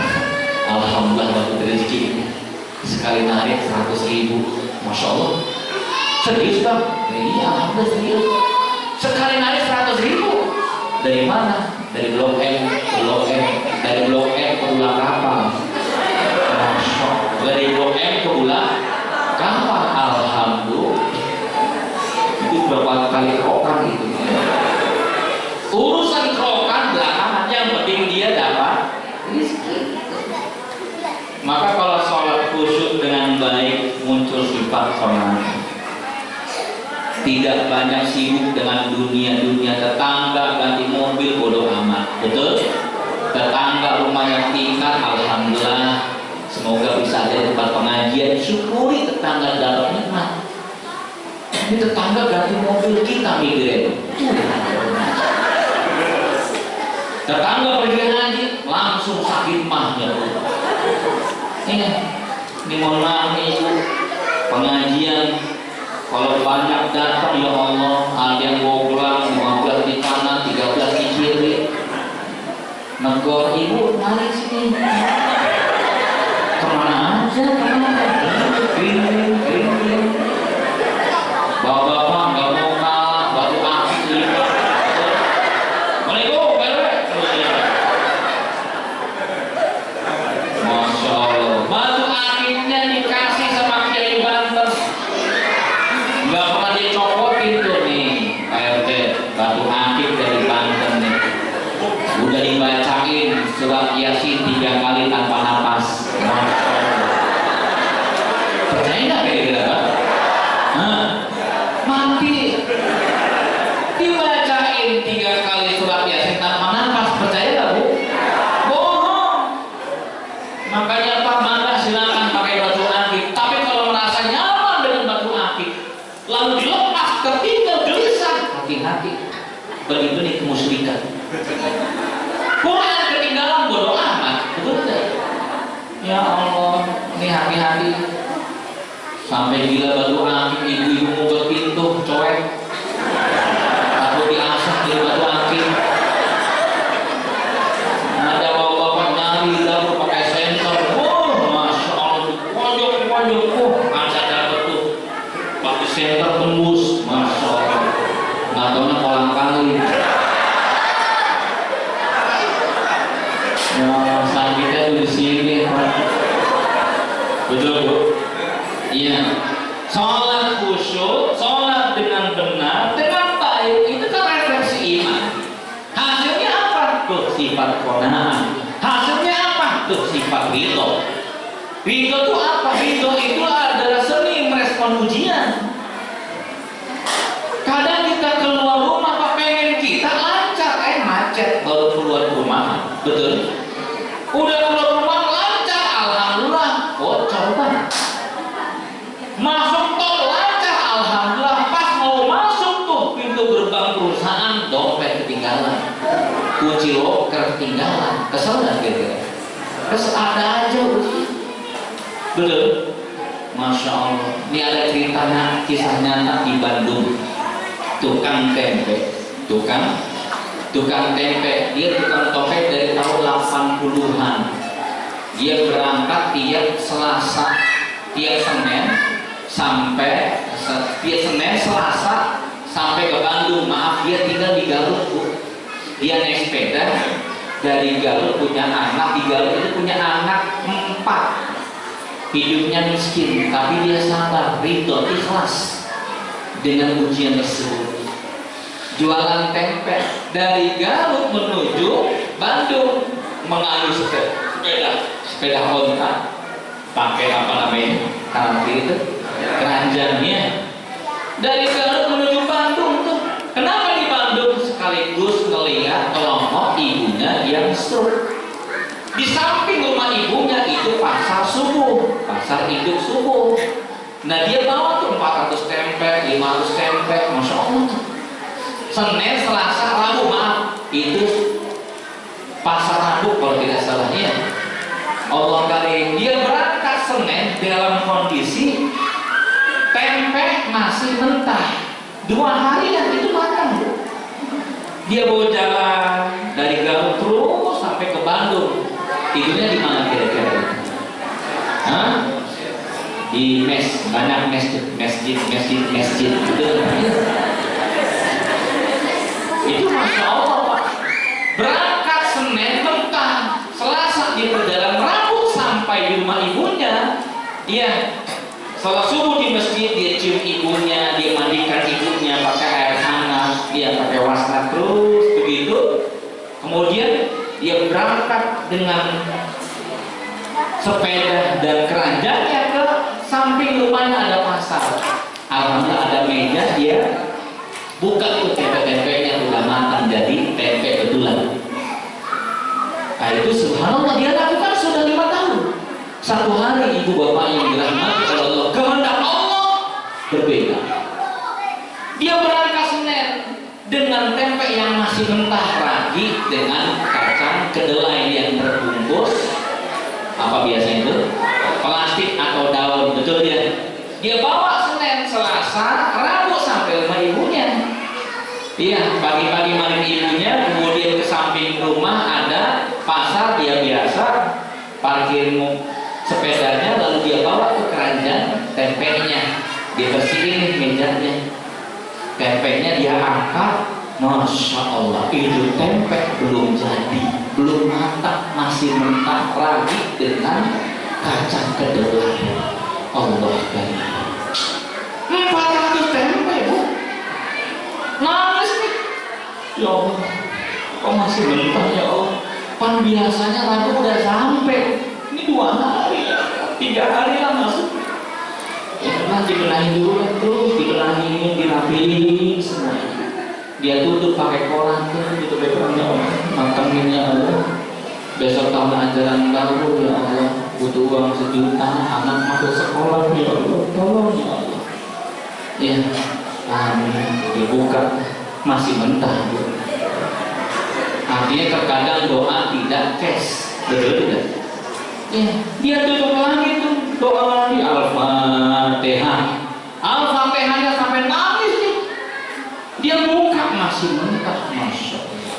Alhamdulillah dapat rezeki. Sekali naik 100.000. Masya Allah. Serius bang? Iya, alhamdulillah serius. Sekali naik 100.000. Dari mana? Dari Blok M ke Blok M. Dari Blok M ke Ulang Kapal. Masya Allah. Dari Blok M ke Ulang Kapal. Alhamdulillah. Itu berapa kali krokan itu. Urusan krokan belakangan, yang penting dia dapat rezeki. Maka kalau sholat khusyuk dengan baik, muncul sifat sholat. Tidak banyak sibuk dengan dunia tetangga ganti mobil bodoh amat, betul? Tetangga rumahnya tingkat, alhamdulillah. Semoga bisa ada tempat pengajian, syukuri tetangga dapat nikmat. Ini tetangga ganti mobil, kita mikirin. Tetangga pergi haji, langsung sakit mahnya. Ini mohon maaf nih ibu, pengajian. Kalau banyak datang ya Allah, ada yang bawa pulang 15 di kanan, 13 di kiri. Negor ibu, mari sini. Kemana aja, kemana? Kering. Bapak-bapak nggak mau kalah, batu akik lima. Assalamualaikum, Masya Allah, batu akiknya dikasih sama Kiai Banten. Nggak pernah dicopotin tuh nih PRT, batu akik dari Banten nih. Udah dibacain surat Yasin 3 kali tanpa napas. Percaya nggak kira-kira Pak? Mati. Dibacain 3 kali surat Yasin tanpa napas, percaya nggak bu? Bohong. Makanya Pak, maka silakan pakai batu akik. Tapi kalau merasa nyaman dengan batu akik, lalu dilepas tertinggal gelisah, hati-hati. Begitu nih kemusyrikan. Quran ketinggalan bodoh amat, betul tidak? Ya Allah, ini hati-hati. Sampai gila batu akik, ibu-ibu mau ke pintu, coek. Takut diasap di batu akik. Ada bapak-bapak nyari dapur pakai sensor. Masya Allah, pojok. Kaca dapet tuh. Pakai sensor tembus. Masya Allah. Nggak tahunya kolang kali. Ya, sakitnya tuh di sini. Betul bu? Iya. Sholat khusyuk, sholat dengan benar, dengan baik, itu kan refleksi iman. Hasilnya apa? Tuh sifat qanaah. Hasilnya apa? tuh sifat ridho. Ridho itu apa? Ridho itu adalah seni merespon ujian. Kadang kita keluar rumah, Pak, pengen kita lancar, macet baru keluar rumah, betul? Udah keluar rumah lancar, alhamdulillah, bocor banget. Masuk tol lancar, alhamdulillah. Pas mau masuk tuh pintu gerbang perusahaan, dompet ketinggalan, kunci loker ketinggalan. Kesel nggak kira-kira? Terus ada aja ujian, betul? Masya Allah. Ini ada ceritanya, kisah nyata di Bandung. Tukang tempe, tukang tempe, dia tukang tempe dari tahun 80-an. Dia berangkat tiap Selasa, tiap Senin sampai Selasa sampai ke Bandung. Maaf, dia tinggal di Garut, Bu. Dia naik sepeda dari Garut, punya anak di Garut itu punya anak 4. Hidupnya miskin, tapi dia sabar, ridho, ikhlas dengan ujian tersebut. Jualan tempe dari Garut menuju Bandung, mengadu sepeda onta, pakai apa namanya, kanan kiri itu keranjangnya, dari Garut menuju Bandung tuh. Kenapa di Bandung? Sekaligus ngelihat kelompok ibunya yang stroke. Di samping rumah ibunya itu pasar subuh, pasar induk subuh. Nah, dia bawa tuh 400 tempe, 500 tempe, Masya Allah. Senin, Selasa, Rabu, maaf, itu pasar Rabu kalau tidak salahnya. Allah karim, dia berangkat Senin dalam kondisi tempe masih mentah. 2 hari dan itu matang. Dia bawa jalan dari Garut terus sampai ke Bandung. Tidurnya di mana kira-kira? Hah? Di banyak masjid itu Masya Allah, Pak. Berangkat Senin mentah, Selasa dia berjalan, Rabu sampai di rumah ibunya. Dia salat subuh di masjid, dia cium ibunya, dia mandikan ibunya pakai air hangat, dia pakai wasna terus begitu. Kemudian dia berangkat dengan sepeda dan keranjangnya ke samping rumahnya ada pasar. Alhamdulillah ada meja, dia buka tuh tempe-tempenya udah matang jadi tempe betulan. Nah itu subhanallah dia lakukan sudah 5 tahun. Satu hari ibu bapak yang dirahmati oleh Allah, kehendak Allah berbeda. Dia berangkat Senin dengan tempe yang masih mentah lagi dengan kacang kedelai yang terbungkus apa biasanya itu plastik atau daun, betul ya. Dia bawa Senin, Selasa, Rabu sampai rumah ibunya. Iya, pagi-pagi mandi ibunya, kemudian ke samping rumah ada pasar, dia biasa parkir sepedanya, lalu dia bawa ke keranjang tempenya, dia bersihin mejanya, tempenya dia angkat. Masya Allah, itu tempe belum jadi, belum matang, masih mentah lagi dengan kacang kedelai. Allah karim, 400 tempe, Bu. Nangis nih, ya Allah, kok masih mentah ya Allah. Pan biasanya Rabu udah sampai, ini 2 hari, 3 hari lah masuk. Ya kan dibenahin dulu kan, terus dibenahin, dirapiin semuanya. Dia tutup pakai koran, tutup pakai koran, ya Allah, mantengin ya Allah. Besok tahun ajaran baru ya Allah, butuh uang 1 juta, anak masuk sekolah ya Allah, tolong ya Allah. Ya, amin. Dibuka masih mentah, Bu. Artinya terkadang doa tidak cash, betul tidak? Ya, dia tutup lagi tuh, doa lagi Al-Fatihah. Al-Fatihahnya sampai nangis nih. Dia buka masih mentah, Masya Allah.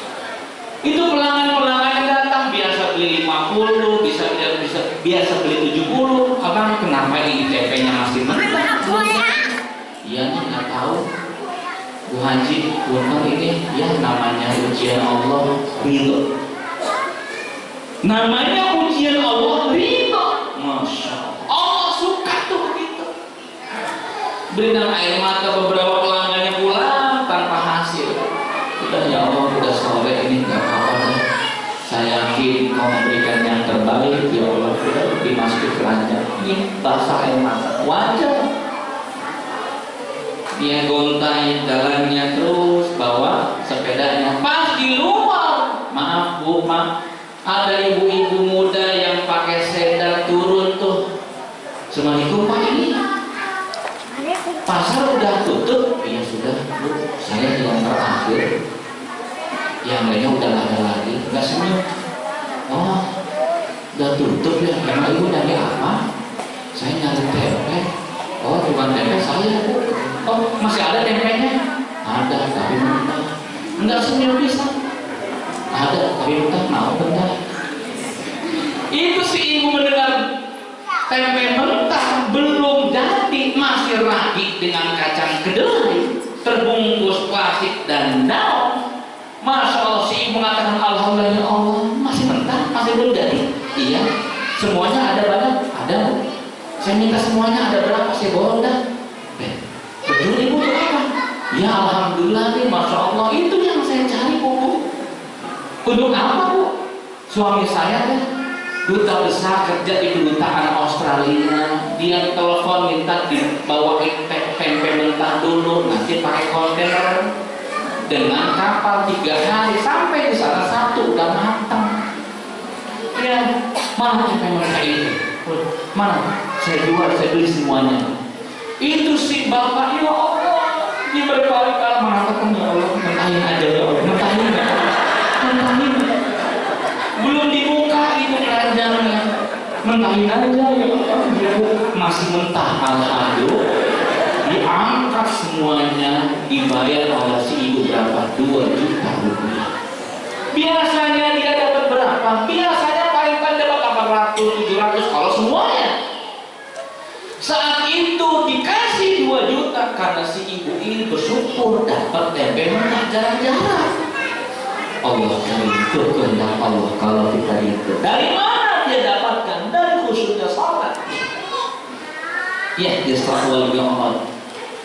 Itu pelanggan-pelanggan datang, biasa beli 50, biasa beli 70. Abang kenapa ini tempenya masih mentah? Iya nih, nggak tahu. Bu Haji, punten ini ya namanya ujian Allah ridho. Namanya ujian Allah ridho. Masya Allah. Allah suka tuh begitu. Berikan air mata beberapa pelanggannya pulang tanpa hasil. Udah ya Allah, udah sore ini nggak apa-apa. Saya yakin kau memberikan yang terbaik. baik ya Allah, sudah dimasukin keranjang. Ini basah air mata, wajar. Dia gontai jalannya terus, bawa sepedanya. Pas di luar, maaf Bu, Pak, ada ibu-ibu muda yang pakai sendal turun tuh. Assalamualaikum Pak, ini pasar udah tutup. Iya sudah Bu, saya yang terakhir, yang lainnya udah gak ada lagi. Nggak senyum. Oh, udah tutup ya. Emang ibu nyari apa? Saya nyari tempe. Oh, bukan tempe saya Bu. Oh, masih ada tempenya? Ada, tapi mentah. Enggak senyum bisa. Ada, tapi mentah. Mau mentah. Itu si ibu mendengar tempe mentah belum jadi, masih ragi dengan kacang kedelai, terbungkus plastik dan daun. Masya Allah, si ibu mengatakan alhamdulillah ya Allah, masih mentah, masih belum jadi. Iya, semuanya ada banyak, ada. Saya minta semuanya, ada berapa saya borong dah. Betul ibu itu apa? Ya alhamdulillah nih, masya Allah, itu yang saya cari Bu. Untuk apa Bu? Suami saya kan duta besar kerja di kedutaan Australia. Dia telepon minta dibawain tempe mentah dulu, nanti pakai kontainer dengan kapal 3 hari sampai di sana, 1 udah matang. Ya, mana tempe mentah itu? Mana? Saya jual, saya beli semuanya. Itu si bapak, ya Allah, dia berkali-kali mengatakan ya Allah, mentahin aja ya Allah, mentahin ya Allah, mentahin. Belum dibuka itu keranjangnya, mentahin aja ya Allah, dia masih mentah. Alhamdulillah, diangkat semuanya, dibayar oleh si ibu berapa? 2 juta rupiah. Biasanya dia dapat berapa? Biasanya paling dapat 800, 700 kalau semuanya. Saat itu dikasih 2 juta karena si ibu ini bersyukur dapat tempe mentah jarang-jarang. Allah karim, itu kehendak Allah. Kalau kita itu dari mana dia dapatkan? Dari khususnya salat. Ya, Yasra'ul Allah.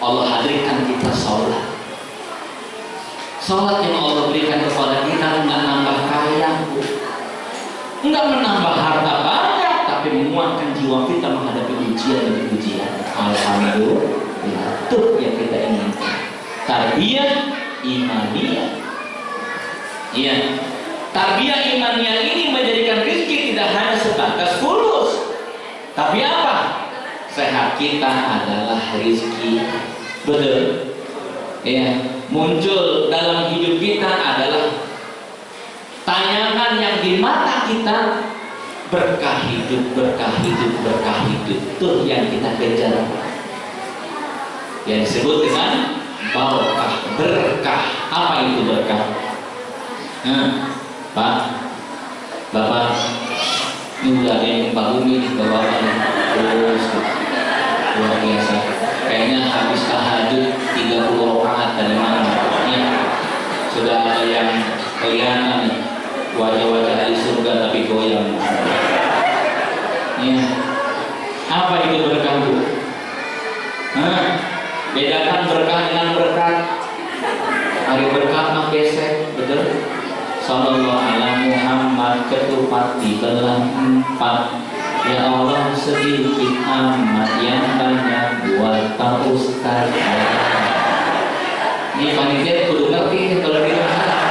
Allah hadirkan kita salat. Salat yang Allah berikan kepada kita enggak nambah kaya, Bu. Enggak menambah harta banyak, tapi menguatkan jiwa kita menghadapi ujian demi ujian. Alhamdulillah, itu yang kita inginkan. Tarbiyah imaniyah. Iya, tarbiyah imaniyah ini menjadikan rezeki tidak hanya sebatas fulus, tapi apa? Sehat kita adalah rezeki. Betul? Ya, muncul dalam hidup kita adalah tayangan yang di mata kita. Berkah hidup, berkah hidup, berkah hidup. Itu yang kita kejar, yang disebut dengan barokah, berkah. Apa itu berkah? Pak, Bapak, ini udah ada yang Pak Umi di bawah terus luar biasa. Kayaknya habis tahajud 30 rakaat dari mana? Ya, sudah ada yang kelihatan nih, wajah-wajah di surga tapi goyang. Ya, apa itu berkah Bu? Bedakan berkah dengan berkat. Hari berkat mah gesek, betul? Sallallahu alaihi Muhammad ketupat dibelah 4. Ya Allah, sedikit amat yang banyak buat Pak Ustaz. Ini panitia kudu ngerti kalau di rumah.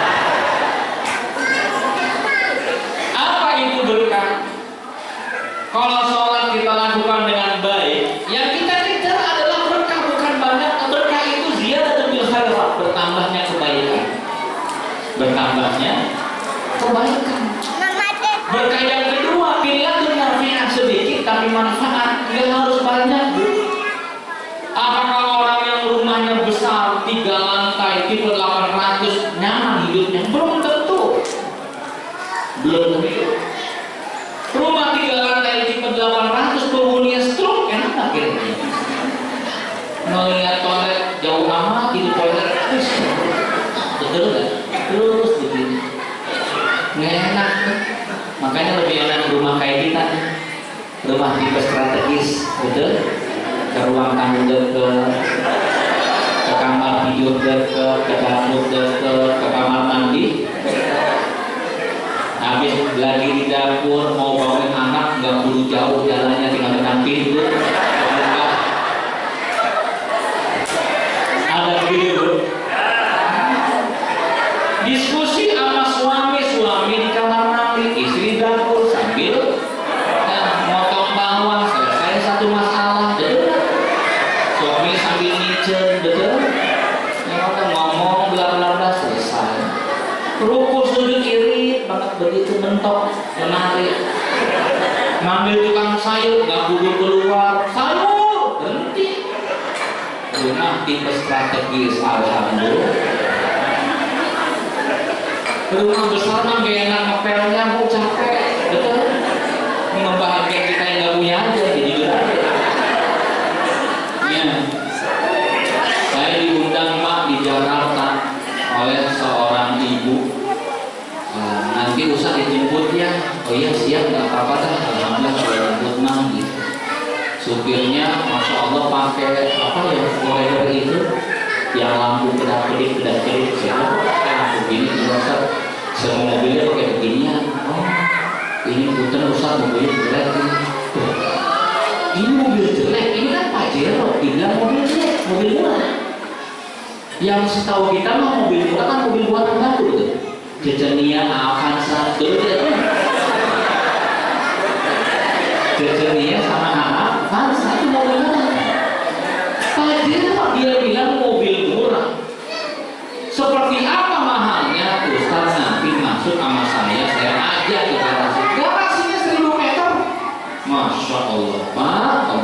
Apa itu berkah? Kalau sholat kita lakukan dengan baik, yang kita kejar adalah berkah, bukan banyak. Berkah itu ziyadatul khairat, bertambahnya kebaikan. Bertambahnya kebaikan. Berkah yang kedua, pilihan nafi'ah, sedikit tapi manfaat, nggak harus banyak Bu. Apakah orang yang rumahnya besar 3 lantai tipe 800 nyaman hidupnya? Belum tentu. Belum tentu. Rumah 3 lantai tipe 800 penghuninya stroke, enak nggak kira-kira? Melihat toilet jauh amat itu toilet, betul nggak? Terus begini, nggak enak. Makanya lebih enak rumah kayak kita, rumah tipe strategis, betul? Ke ruang tamu dekat, ke kamar tidur dekat, ke dapur dekat, ke kamar mandi. Habis lagi di dapur mau bawain nggak perlu jauh jalannya, tinggal tekan pintu. Ada begitu. Diskusi sama suami di kamar mandi, istri dapur sambil motong bawang, selesai satu masalah, betul? Suami sambil nyicil, betul? Yang ngomong bla bla bla, selesai. Ruku sudut kiri banget begitu mentok lemari. Ngambil tukang sayur nggak bubur keluar, sayur berhenti. Rumah tipe strategis, alhamdulillah. Rumah besar mah gak enak ngepelnya, bu capek, betul? Membahagiakan kita yang gak punya aja, jadi berat. Ya, saya diundang Pak di Jakarta oleh seorang ibu. Nanti usah dijemput ya. Oh iya siap, nggak apa-apa dah. Alhamdulillah sudah jemput mah gitu. Supirnya, masya Allah pakai apa ya, spoiler itu, yang lampu kedap-kedip siapa? Lampu gini Ustaz, semua mobilnya pakai beginian. Oh, ini punten Ustaz, mobilnya jelek ini. Tuh, ini mobil jelek, ini kan Pajero, bilang mobil jelek, mobil murah. Yang setahu kita mah mobil murah kan mobil buatan baru tuh. Jejenia, Avanza, tuh Jejenia sama Avanza itu mobil murah. Pajero dia bilang mobil murah. Seperti apa mahalnya? Ustaz nanti masuk sama saya ajak ke garasi. Garasinya 1000 meter. Masya Allah, Pak.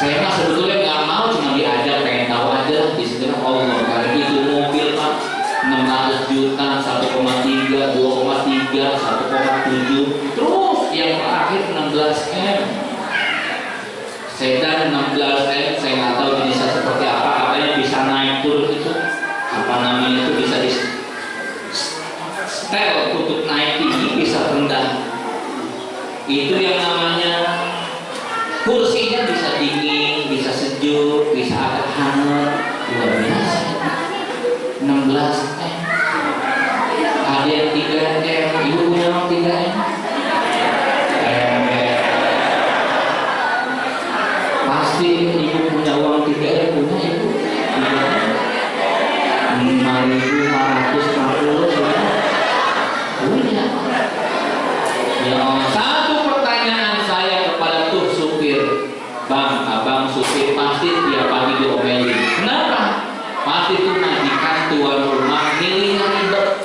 Saya mah sebetulnya nggak mau, cuma diajak, pengen tahu aja. Di sekitar Allah, kali itu mobil Pak 600 juta, 1,3, 2,3, 1,7, terus yang terakhir 16M. Sedan 16M, saya nggak tahu jenisnya seperti apa, katanya bisa naik turun itu, apa namanya itu, bisa di setel untuk naik tinggi, bisa rendah. Itu yang namanya kursinya bisa dingin, bisa sejuk, bisa agak hangat, luar biasa. 16M, ada yang 3M, ibu punya 3M. Pasti ibu punya uang 3M, punya ibu 5.540 punya. Ya Allah, satu pertanyaan saya kepada tuh supir, bang, abang supir pasti tiap pagi diomelin. Kenapa? Pasti tuh majikan tuan rumah milihnya ribet,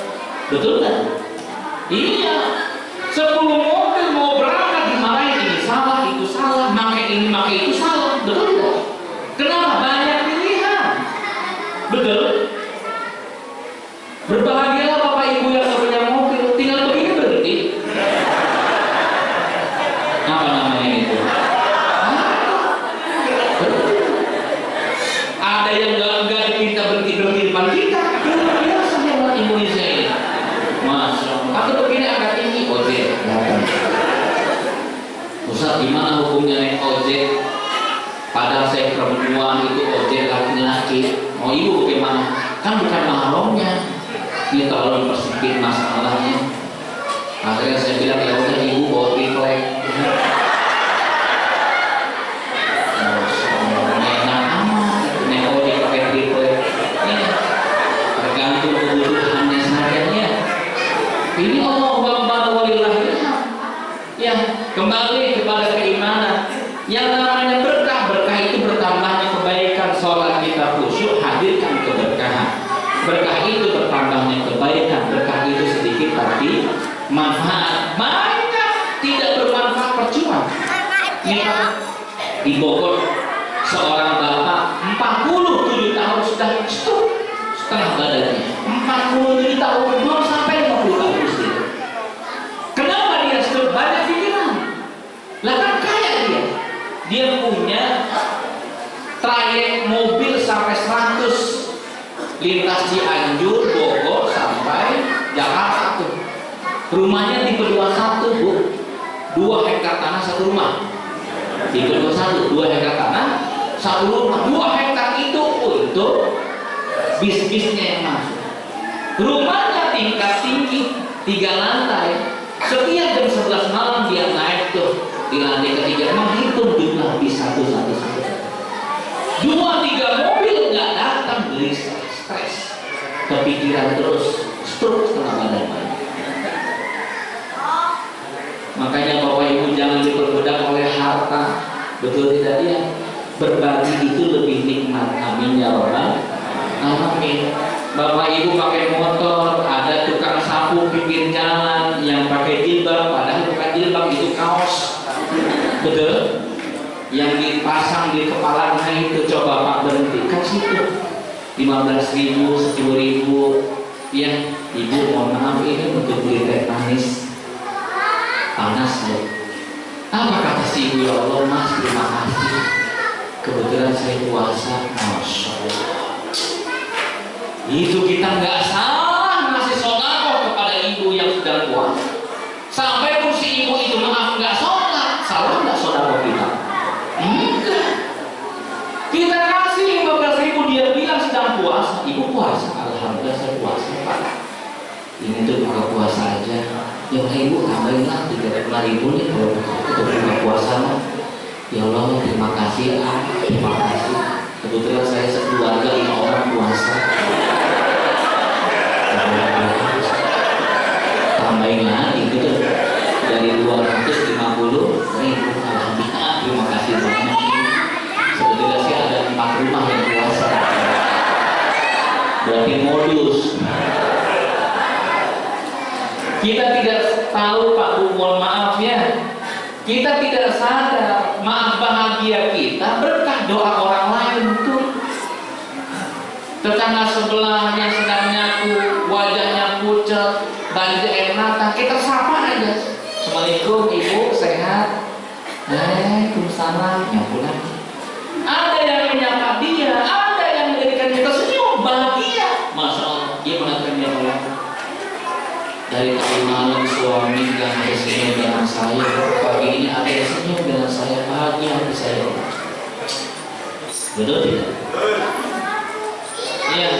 betul kan? Iya. 10 mobil mau berangkat dimarahin, ini salah, itu salah, make ini, make itu salah, betul kan? Kenapa? Banyak pilihan, betul? Berbahagialah bapak ibu yang gak punya mobil, tinggal begini berhenti. Apa namanya itu? Ada yang enggak kita berhenti depan kita. Luar biasa hebat Indonesia ini. Masya Allah. Aku begini agak tinggi ojek. Ustaz, gimana hukumnya naik ojek? Padahal saya perempuan, itu ojek laki-laki. Mau ibu bagaimana? Kan bukan mahramnya. Ini terlalu persempit masalahnya. Akhirnya saya bilang ya udah ibu bawa triplek. Enak amat, naik ojek pakai triplek. Tergantung kebutuhannya saja ya. Ini Allah Akbar walillahilhamd. Ya, kembali kepada keimanan. Yang namanya berkah itu bertambahnya kebaikan. Sholat kita khusyuk, hadirkan keberkahan. Berkah itu bertambahnya kebaikan. Berkah itu sedikit tapi manfaat banyak, tidak bermanfaat percuma. Di Bogor seorang bapak 47 tahun sudah stop setengah badannya. 47 tahun belum sampai 50 tahun istri. Kenapa dia stop? Banyak pikiran. Lah kan kaya dia punya trayek mobil sampai 100 lintas Cianjur, Bogor sampai Jakarta tuh. Rumahnya tipe 21 bu, 2 hektar tanah satu rumah. Tipe 21, 2 hektar tanah satu rumah. 2 hektar itu untuk bis-bisnya yang masuk. Rumahnya tingkat tinggi, 3 lantai. Setiap jam 11 malam dia naik tuh di lantai ketiga menghitung jumlah bis satu. 2-3 mobil nggak datang, beli stres, kepikiran terus, stroke setengah badan. Makanya Bapak Ibu jangan diperbudak oleh harta, betul tidak ya? Berbagi itu lebih nikmat. Amin ya Rabbal alamin. Bapak Ibu pakai motor, ada tukang sapu pinggir jalan yang pakai jilbab, padahal bukan jilbab, itu kaos, betul? Yang dipasang di kepalanya itu, coba Pak berhenti, kasih itu 15.000, 10.000, ya Ibu mohon maaf ini untuk beli teh manis, panas loh. Apa kata si Ibu? Ya Allah Mas, terima kasih, kebetulan saya puasa. Masya Allah. Itu kita nggak salah ngasih sedekah kepada ibu yang sedang puasa. Sampai pun si ibu itu maaf nggak sholat, salah nggak sedekah kita? Enggak. Kita kasih 15.000, dia bilang sedang puasa. Ibu puasa, alhamdulillah saya puasa Pak. Ini tuh buka puasa aja. Ya Ibu tambahin lah 35.000 nih kalau untuk buka puasa lah. Ya Allah terima kasih, terima kasih. Kebetulan saya sekeluarga 5 orang puasa. Tambahin lagi gitu dari 250.000. Alhamdulillah, terima kasih banyak. Sebetulnya sih ada 4 rumah yang puasa. Berarti modus. Kita tidak tahu Pak Bu, mohon maaf ya. Kita tidak sadar maaf bahagia kita berkah doa orang lain tuh. Tetangga sebelah yang sedang nyapu, wajahnya pucat, baju air mata, kita sapa aja. Assalamualaikum Ibu, sehat? Waalaikumsalam, nyapu lagi. Ada yang menyapa dia, ada yang menjadikan kita senyum, bahagia. Masya Allah, dia mengatakan ya Allah. Dari tadi malam suami dan senyum dengan saya, pagi ini ada yang senyum dengan saya, bahagia hati saya. Betul tidak? Ya,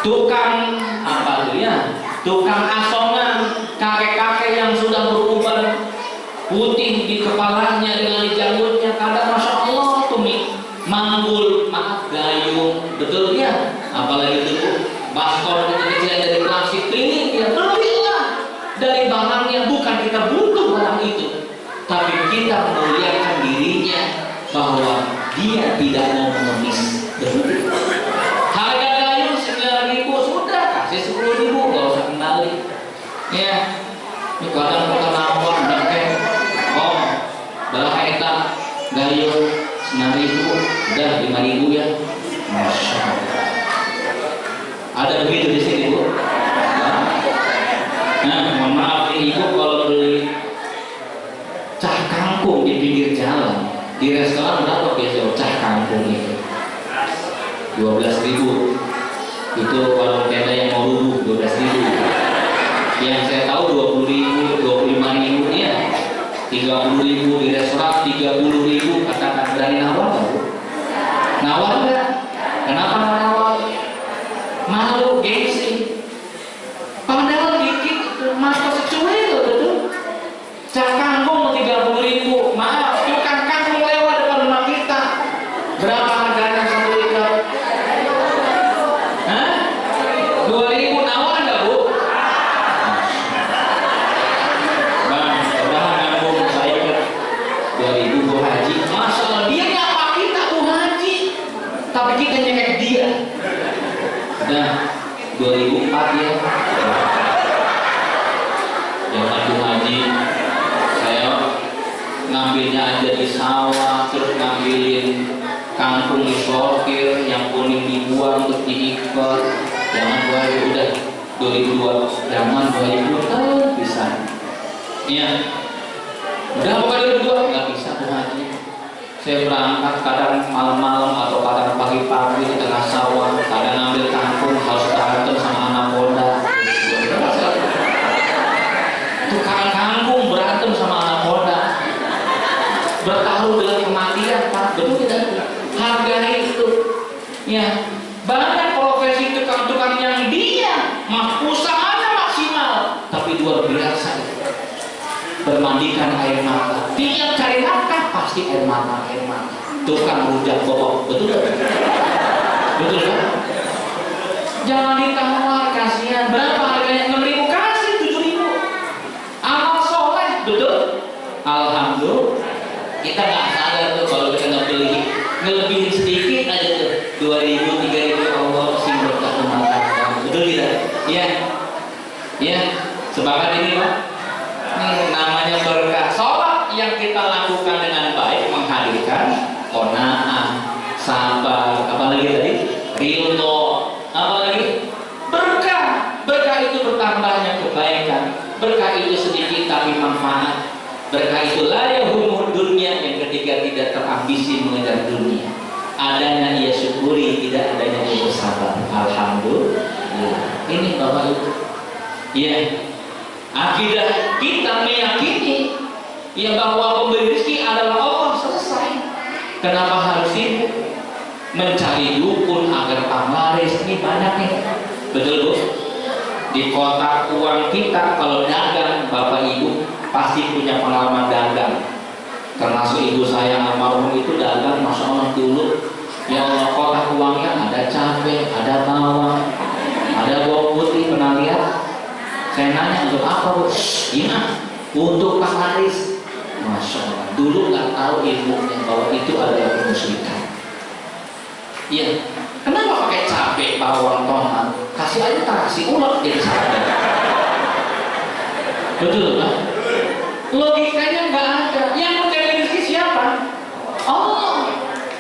tukang apa tuh ya? Tukang asongan, kakek-kakek yang sudah beruban putih di kepalanya dengan di janggutnya, kadang Masya Allah tuh manggul, maaf gayung, betul ya? Apalagi itu baston kecil-kecil dari plastik ini, ya belilah dari barang yang bukan kita butuh barang itu, tapi kita memuliakan dirinya bahwa dia tidak mau mengemis, betul? Harga gayung 9.000 sudah kasih 10.000, nggak usah kembali. Ya, ini kadang kita nawar pakai, oh, belah eta gayung 9.000, udah 5.000 ya, Masya Allah. Ada begitu di sini Bu. Nah, mohon maaf nih Ibu kalau beli cah kangkung di pinggir jalan, di restoran berapa biasa cah kangkung itu? 12.000. Itu warung tenda yang mau rubuh 12.000. Yang saya tahu 20.000, 25.000 ya. 30.000 di restoran, 30.000. Katakan berani nawar nggak Bu? Nawar nggak? Kenapa nggak nawar? Malu, gengsi. Padahal dikit masa secuil betul. Cak kangkung 30.000. Maaf, tukang kangkung lewat depan rumah kita. Berapa harganya 1 liter? Hah? 2.000, nawar nggak Bu? Bang, udah kangkung saya ke 2.000 Bu Haji. Masya Allah, dia nyapa kita Bu Haji, tapi kita nyekek dia. Nah, 2004 ya. Zaman Bu Haji, saya ngambilnya aja di sawah, terus ngambilin kangkung di sortir, yang kuning dibuang untuk diikat. Jangan 2000 udah 2002, zaman 2000 bisa. Iya. Udah pokoknya 2002 nggak bisa Bu Haji. Saya berangkat kadang malam-malam atau kadang pagi-pagi di tengah sawah, kadang ngambil kangkung harus berantem sama anaconda. Tukang kangkung berantem sama anaconda, bertaruh dengan kematian Pak, betul tidak? Hargai itu. Ya, banyak profesi tukang-tukang yang dia usahanya maksimal, tapi luar biasa. bermandikan air mata. Tiap cari nafkah pasti air mata, air mata. Tukang rujak bobok, betul kan? Betul kan? Jangan ditawar, kasihan. Berapa harganya? 6.000, kasih 7.000. Amal soleh, betul? Alhamdulillah. Kita nggak sadar tuh kalau kita ngelebihin sedikit aja tuh 2.000, 3.000, Allah sih berkah rumah tangga. Betul tidak? Iya. Iya. Sepakat ini Pak? Ini namanya berkah. Sholat yang kita lakukan dengan baik menghadirkan qanaah, sabar, apalagi tadi? Ridho, apalagi? Berkah. Berkah itu bertambahnya kebaikan. Berkah itu sedikit tapi manfaat. Berkah itu la yahumud dunya, yang ketiga tidak terambisi mengejar dunia. Adanya ia syukuri, tidak adanya ia bersabar. Alhamdulillah. Ini Bapak Ibu. Ya. Akidah kita meyakini ya bahwa pemberi rezeki adalah Allah, selesai. Kenapa harus sibuk mencari dukun agar pamlaris? Ini banyak nih. Betul Bu? Di kotak uang kita kalau dagang, Bapak Ibu pasti punya pengalaman dagang. Termasuk ibu saya almarhum itu dagang, masya Allah dulu. Ya Allah, kotak uangnya ada cabai, ada bawang, ada bawang putih. Pernah lihat? Saya nanya untuk apa Bu? Iya, untuk pamlaris. Masya Allah. Dulu nggak tahu ilmunya bahwa itu adalah kemusyrikan. Iya. Kenapa pakai cabai, bawang, tomat? Kasih aja kasih ulat jadi sadar. Betul kan? Logikanya nggak ada. Yang mencari rezeki siapa? Allah.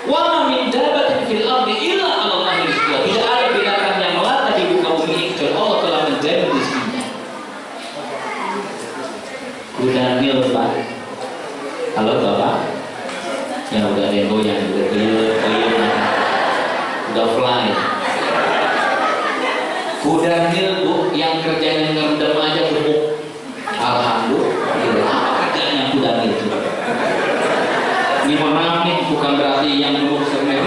Wa ma min dabbatin fil ardi illa 'ala Allahi rizquha. Tidak ada binatang yang melata di muka bumi ini kecuali Allah telah menjamin rezekinya. Udah nil Pak. Halo Bapak. Ya udah ada yang goyang, udah goyang. Udah fly. Kuda nil Bu, yang kerjanya ngerendam aja gemuk. Alhamdulillah. Apa kerjanya kuda nil itu? Ini mohon maaf nih, bukan berarti yang gemuk sering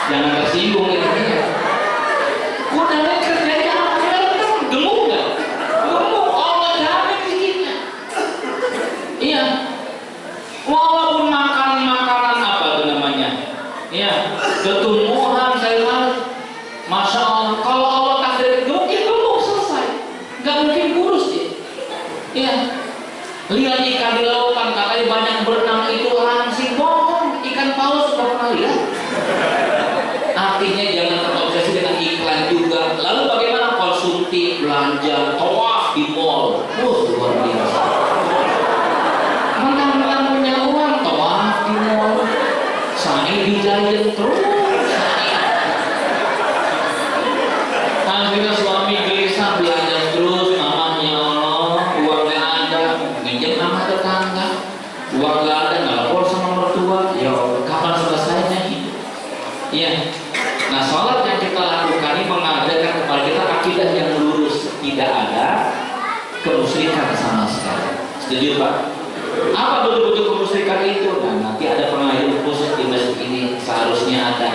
jangan tersinggung ini. Kuda nil kerjanya apa? Ngerendam, gemuk nggak? Gemuk. Allah jamin rezekinya. Iya. Walaupun makan makanan apa itu namanya? Iya, ketumbuhan sayuran. Masya Allah, kalau Allah takdir gemuk, ya gemuk, selesai. Gak mungkin kurus dia. Iya. Lihat ikan di lautan, katanya banyak berenang itu langsing, bohong. Ikan paus sudah pernah lihat. Artinya jangan terobsesi dengan iklan juga. Lalu bagaimana konsumsi, belanja, tawaf di mall? Luar biasa. Mentang-mentang punya uang, tawaf di mall. Saya dijajan terus. Akhirnya suami gelisah belanja terus, mamanya Allah, uang gak ada, minjem sama tetangga, uang gak ada, nggak lapor sama mertua. Ya kapan selesainya hidup? Iya. Nah, sholat yang kita lakukan ini mengajarkan kepada kita akidah yang lurus, tidak ada kemusyrikan sama sekali. Setuju Pak? Apa betul-betul kemusyrikan itu? Nah, nanti ada pengajian khusus di masjid ini, seharusnya ada.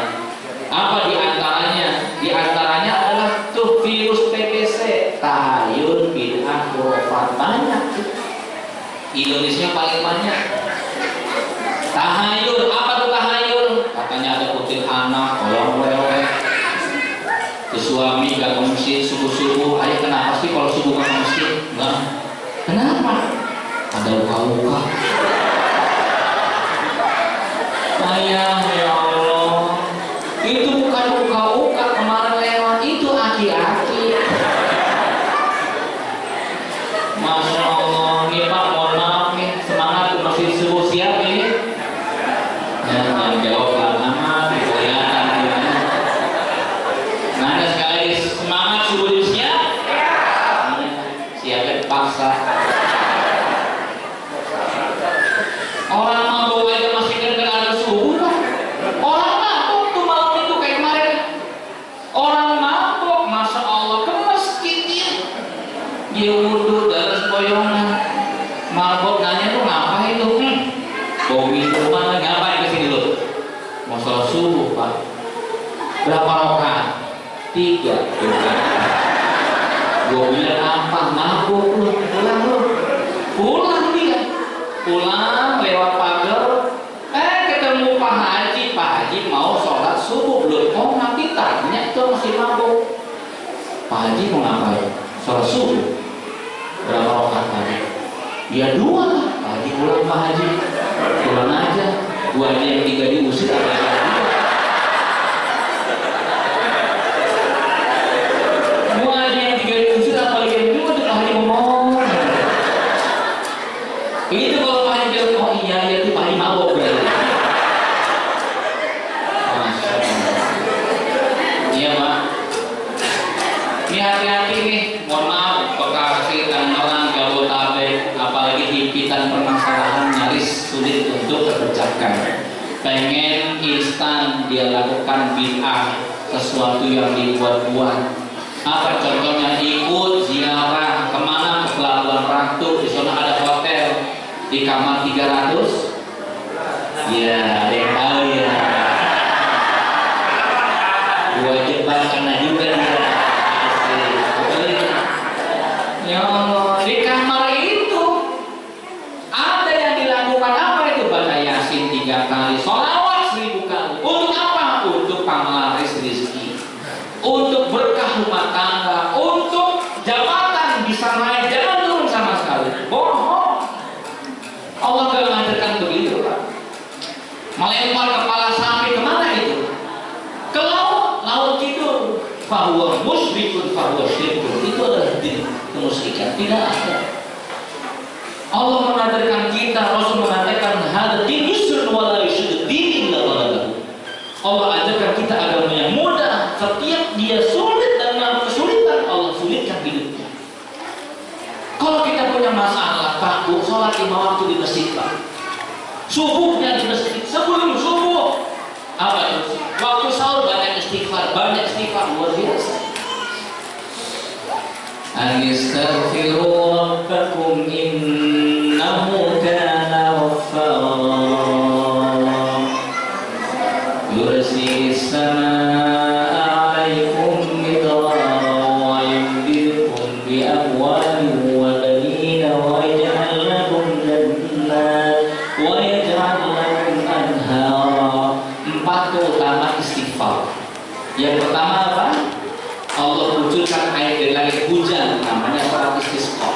Apa diantaranya? Diantaranya adalah tuh virus TBC, tahayul, bid'ah, khurafat. Banyak tuh. Indonesia paling banyak. Tahayul, apa tuh tahayul? Katanya ada kutil anak, olong-olong. Ke suami gak ke masjid subuh-subuh. Ayah kenapa sih kalau subuh gak ke masjid? Enggak. Kenapa? Ada luka-luka. Ayah, ya Allah. Itu bukan uka-uka kemarin lewat, itu aki-aki. Masya Allah, nih Pak, mohon maaf nih, semangat masih subuh siap ini. Jangan jawab lama, kelihatan. Nah, sekali semangat subuh siap. Siapin paksa. Orang mabuk aja masih kan ada subuh Pak. Orang mabuk tuh malam itu kayak kemarin. Orang mabuk, Masya Allah, ke masjid dia wudhu dalam sempoyongan. Mabuk nanya tuh ngapain tuh? Bau minuman, ngapain kesini lu? Mau sholat subuh Pak. Berapa rakaat? 3. Gue bilang apa? Mabuk lu, pulang lu. Ya dua lah, Pak Haji pulang, Pak Haji pulang aja. Gua aja yang 3 diusir, apa yang dua? Gua aja yang 3 diusir, apa yang dua? Tuh Pak Haji ngomong. Itu kalau Pak Haji bilang, oh iya ya itu Pak Haji mabok berarti. Iya Pak. Ini hati-hati nih, mohon maaf Bekasi, Tangerang, Jabodetabek, apalagi himpitan permasalahan nyaris sulit untuk terpecahkan. Pengen instan dia lakukan bid'ah, sesuatu yang dibuat-buat. Apa contohnya? Ikut ziarah kemana? Ke Pelabuhan Ratu, di sana ada hotel di kamar 300. Ya, ada yang tahu ya. Gua jebak kena juga dia. Ya Allah, di kamar itu ada yang dilakukan apa itu? Baca Yasin 3 kali, sholawat 1000 kali. Untuk apa? Untuk penglaris rezeki, untuk berkah rumah tangga, untuk jabatan bisa naik, jangan turun sama sekali. Bohong. Allah gak mengajarkan begitu, Pak. Melempar kepala sapi kemana itu? Ke laut, laut itu. Fahuwa musyrikun fahuwa syirkun. Itu adalah kemusyrikan, tidak ada. Allah mengajarkan kita, Rasul mengatakan hada din yusrun wa la yusyad din illa ghalabahu. Allah ajarkan kita agama yang mudah, setiap dia sulit dan dalam kesulitan Allah sulitkan hidupnya. Kalau kita punya masalah, Pak, Bu, sholat 5 waktu di masjid, Pak. Subuhnya di masjid, sebelum subuh apa itu? Waktu sahur banyak istighfar luar biasa. Astaghfiru rabbakum innahu kana ghaffara yursilis samaa'a 'alaikum midrara wa yumdidukum bi amwalin wa banina wa yaj'al lakum jannat wa yaj'al lakum anhara. 4 keutamaan istighfar. Yang pertama apa? Allah munculkan air dari langit, hujan, namanya salat istisqa.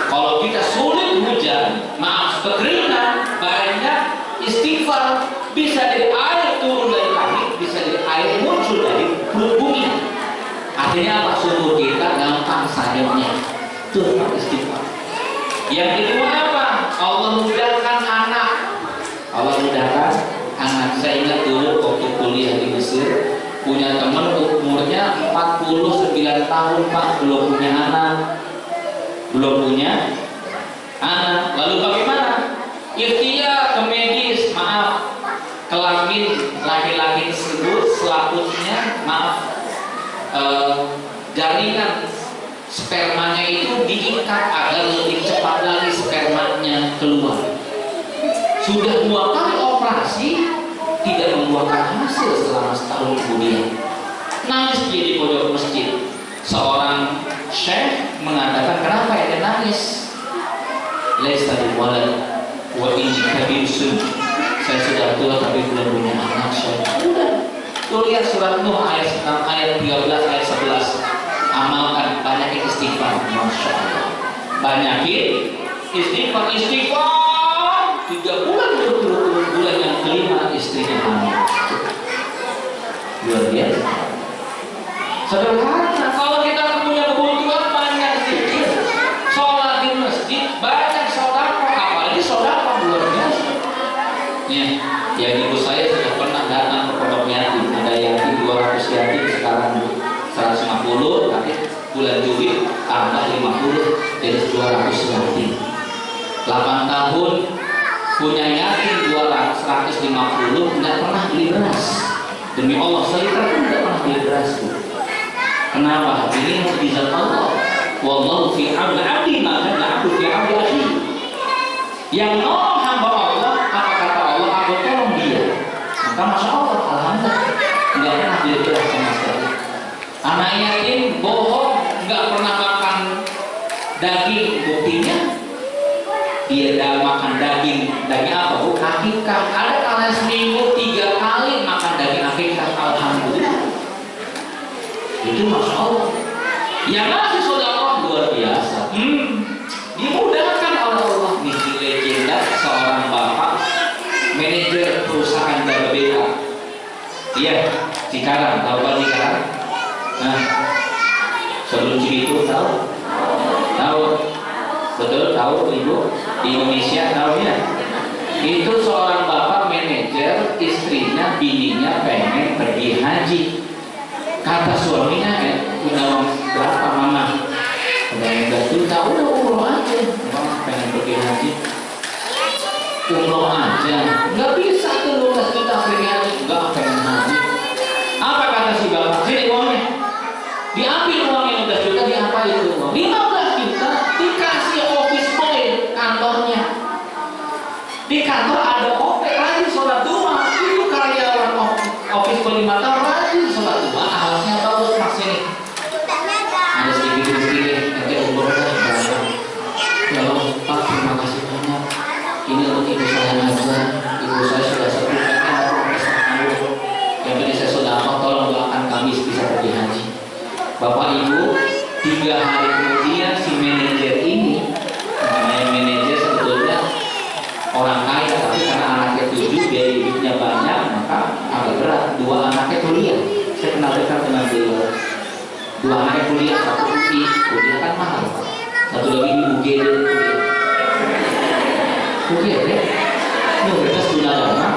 Kalau kita sulit hujan, maaf kekeringan, banyak istighfar, bisa dari air turun dari langit, bisa dari air muncul dari perut bumi. Akhirnya apa? Sumur kita gampang sayurnya. Itu istighfar. Yang kedua apa? Allah mudahkan anak. Allah mudahkan anak. Saya ingat dulu waktu kuliah di Mesir, punya teman umurnya 49 tahun, Pak, belum punya anak. Lalu bagaimana? Ikhtiar ke medis, maaf, kelamin laki-laki tersebut selaputnya, maaf, jaringan spermanya itu diikat agar lebih cepat lagi spermanya keluar. Sudah 2 kali operasi, tidak membuahkan hasil selama setahun kemudian. Nangis dia di pojok masjid. Seorang syekh mengatakan, kenapa dia nangis? Laisa bi walad wa inni kabirun. Saya sudah tua tapi belum punya anak, syekh. Udah. Tuh lihat surat Nuh ayat 6, ayat 13, ayat 11. Amalkan, banyak istighfar. Masya Allah. Banyakin istighfar. 3 bulan berturut-turut, bulan yang kelima istrinya hamil. Luar biasa. Sederhana. Kalau kita punya kebutuhan banyak sedikit, sholat di masjid banyak, sedekah, apalagi sedekah luar biasa. Nih, ya ibu saya sudah pernah datang ke pondok yatim. Ada yatim 200 yatim, sekarang 150, tapi bulan Juli tambah 50, jadi 200 yatim. 8 tahun punya yatim 150, tidak pernah beli beras. Demi Allah, seliter pun tidak pernah beli beras, Bu. Kenapa? Ini mukjizat Allah. Wallahu fi 'auni 'abdi ma kana 'abdu fi 'auni akhi. Yang nolong hamba Allah, apa kata Allah? Aku tolong dia. Maka masya Allah, alhamdulillah, tidak pernah beli beras sama sekali. Anak yatim bohong, nggak pernah makan daging, buktinya dia makan daging apa, Bu? Akikah. Ada kala seminggu 3 kali makan daging akikah. Alhamdulillah. Itu masya Allah. Yang masih sedekah luar biasa. Dimudahkan oleh Allah. Cikarang, tahu kan Cikarang? Nah, sebelum Cibitung tahu? Tahu? Betul, tahu Ibu? Di Indonesia tahu ya? Itu seorang bapak manajer, istrinya, bininya pengen pergi haji. Kata suaminya, punya uang berapa mama? Ada yang 2 juta, udah umroh aja. Mama pengen pergi haji. Umroh aja, nggak bisa tuh 12 juta pergi haji. Nggak pengen haji. Apa kata si bapak? Sini uangnya. Diambil uang yang 12 juta, diapain itu uang? 15 juta dikasih office boy kantornya. Di kantor ada OP, rajin sholat duha. Itu karyawan office boy 5 tahun rajin sholat duha. Alatnya bagus, mas ini. Ada sedikit-sedikit, nanti umurnya berapa? Ya Allah, Pak, terima kasih banyak. Ini untuk ibu saya aja. Ibu saya sudah sepuh, yang tadi saya sudah tolong doakan kami bisa pergi haji. Bapak Ibu, 3 hari kemudian si manajer ini, namanya manajer sebetulnya orang kaya, tapi karena anaknya 7, biaya hidupnya banyak, maka agak berat. 2 anaknya kuliah. Saya kenal dekat dengan beliau. 2 anaknya kuliah, 1 UI, kuliah kan mahal. 1 lagi di UGD kuliah. UGD? Ini Universitas Gunawarna.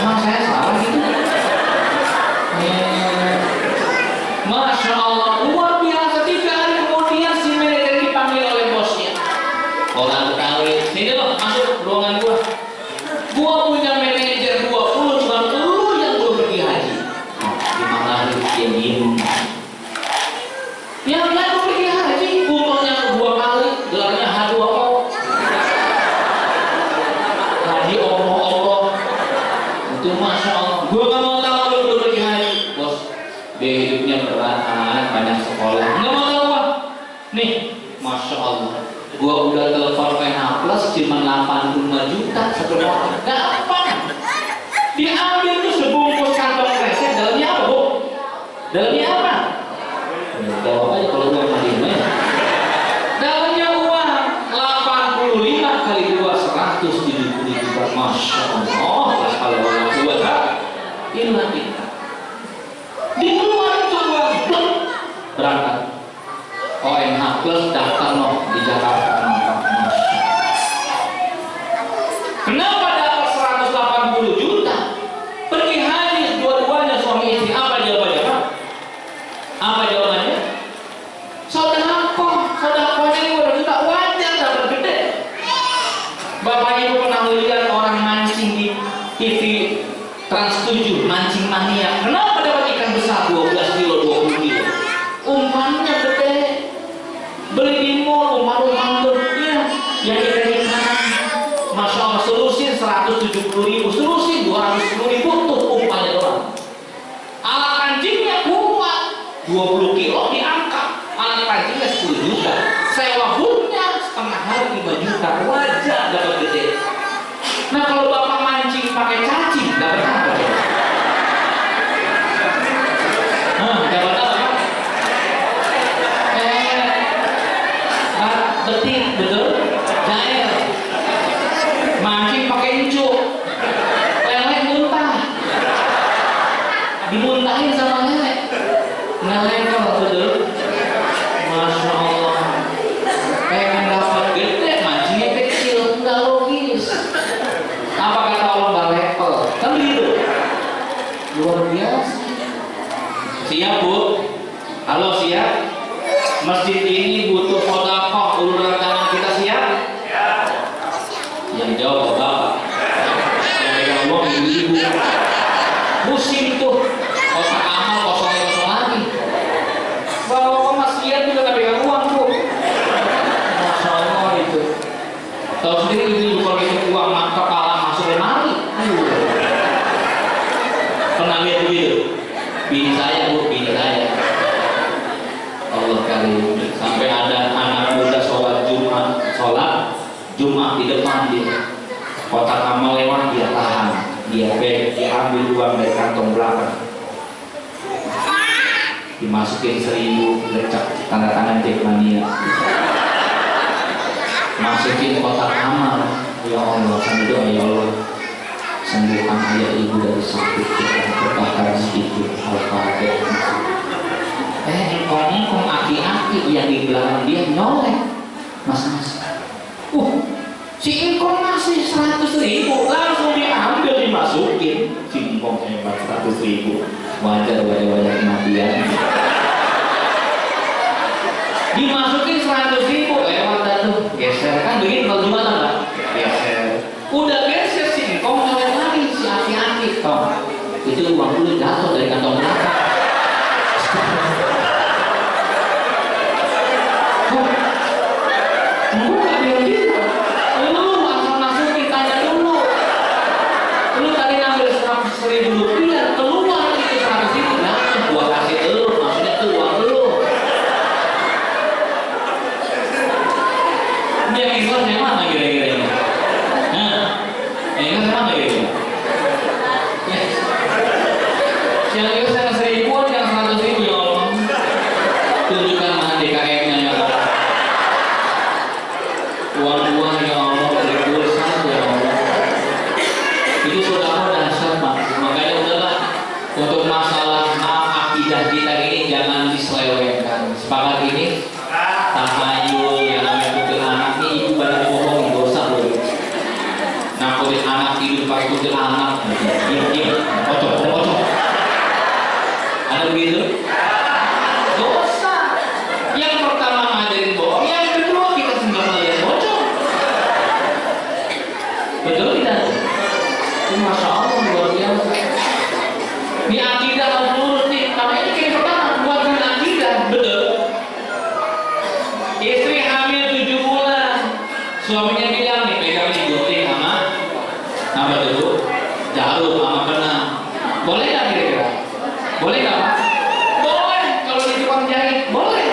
Emang saya salah gitu? Masya Allah, luar biasa. 3 hari kemudian si manajer dipanggil oleh bosnya. Orang Betawi, sini loh, masuk ruangan gua. Gua punya manajer 20, cuma lu yang belum pergi haji. Gimana hari dia diem? Yang lain mau pergi haji, umurnya 2 kali, gelarnya H2O. Haji Allah. Itu Masya Allah. Gua gak mau tahu lu belum pergi haji, bos. Dia hidupnya berat, anak banyak sekolah. Nggak mau tahu Pak. Nih, Masya Allah. Gua udah telepon PH Plus cuma 85 juta satu orang. Gampang. Diambil tuh sebungkus kantong kresek. Dalamnya apa, Bu? Dalamnya apa? Jawab aja kalau gua mau diem ya. Dalamnya uang 85 kali 2 170 juta. Masya Allah. Kalau orang tua tak, inilah kita. Di luar itu uang berangkat OMH Plus daftar di Jakarta. Kenapa dapat 180 juta? Pergi haji dua-duanya suami istri. Apa jawabannya Pak? Apa jawabannya? Saudakonya ini 2 juta wajar dapat gede. Bapak Ibu pernah lihat orang mancing di TV Trans 7, mancing mania. Kenapa dapat ikan besar 12 kilo, 20 kilo? Umpannya gede. Beli di mall, umpan ya, yang ikan-ikanan. Masya Allah, selusin 170.000, selusin 210.000 tuh umpannya doang. Alat pancingnya kuat, 20 kilo diangkat. Alat pancingnya 10 juta. Sewa hooknya setengah hari 5 juta. Wajar dapat gede. Nah kalau bapak mancing pakai cacing, dapat apa? Dapat apa? Betik, betul? Jair. Mancing pakai encuk. Lele muntah. Dimuntahin sama lele. Ngelengkel, betul? Masya Allah. Pengen dapat gede, mancingnya kecil, nggak logis. Apa kata Allah, nggak level? Kan begitu. Luar biasa. Siap Bu? Halo siap? Masjid ini butuh sedekah, uluran tangan kita siap? Yang jawab Bapak. Yang pegang uang ibu-ibu. Pusing tuh. Kotak amal kosong lagi. Bapak Mas lihat juga nggak pegang uang tuh. Masya Allah itu. Tahu sendiri ibu kalau itu uang kepala masuk lemari. Pernah lihat begitu? Bini saya Bu, bini saya. Allah karim. Sampai ada anak muda sholat Jumat di depan dia. Kotak amal lewat dia tahan, dia ambil uang dari kantong belakang, dimasukin 1.000, lecak tanda tangan Jackmania, masukin kotak amal. Ya Allah, sambil doa ya Allah, sembuhkan ayah ibu dari sakit, kebakaran sedikit, Al-Fatihah. Engkong aki-aki yang di belakang dia nyolek, mas. Si engkong masih 100.000, langsung diambil dimasukin. Si engkong hebat 100.000, wajar kematian. Dimasukin 100.000, lewat tuh, geser kan begini kalau gimana Pak? Geser. Udah geser si engkong nyolek lagi si aki-aki, toh. Itu uang dulu jatuh dari kantong belakang. Suaminya bilang nih, pegang nih gunting sama apa itu? Jarum sama benang. Boleh nggak kira-kira? Boleh nggak Pak? Boleh. Kalau di tukang jahit, boleh.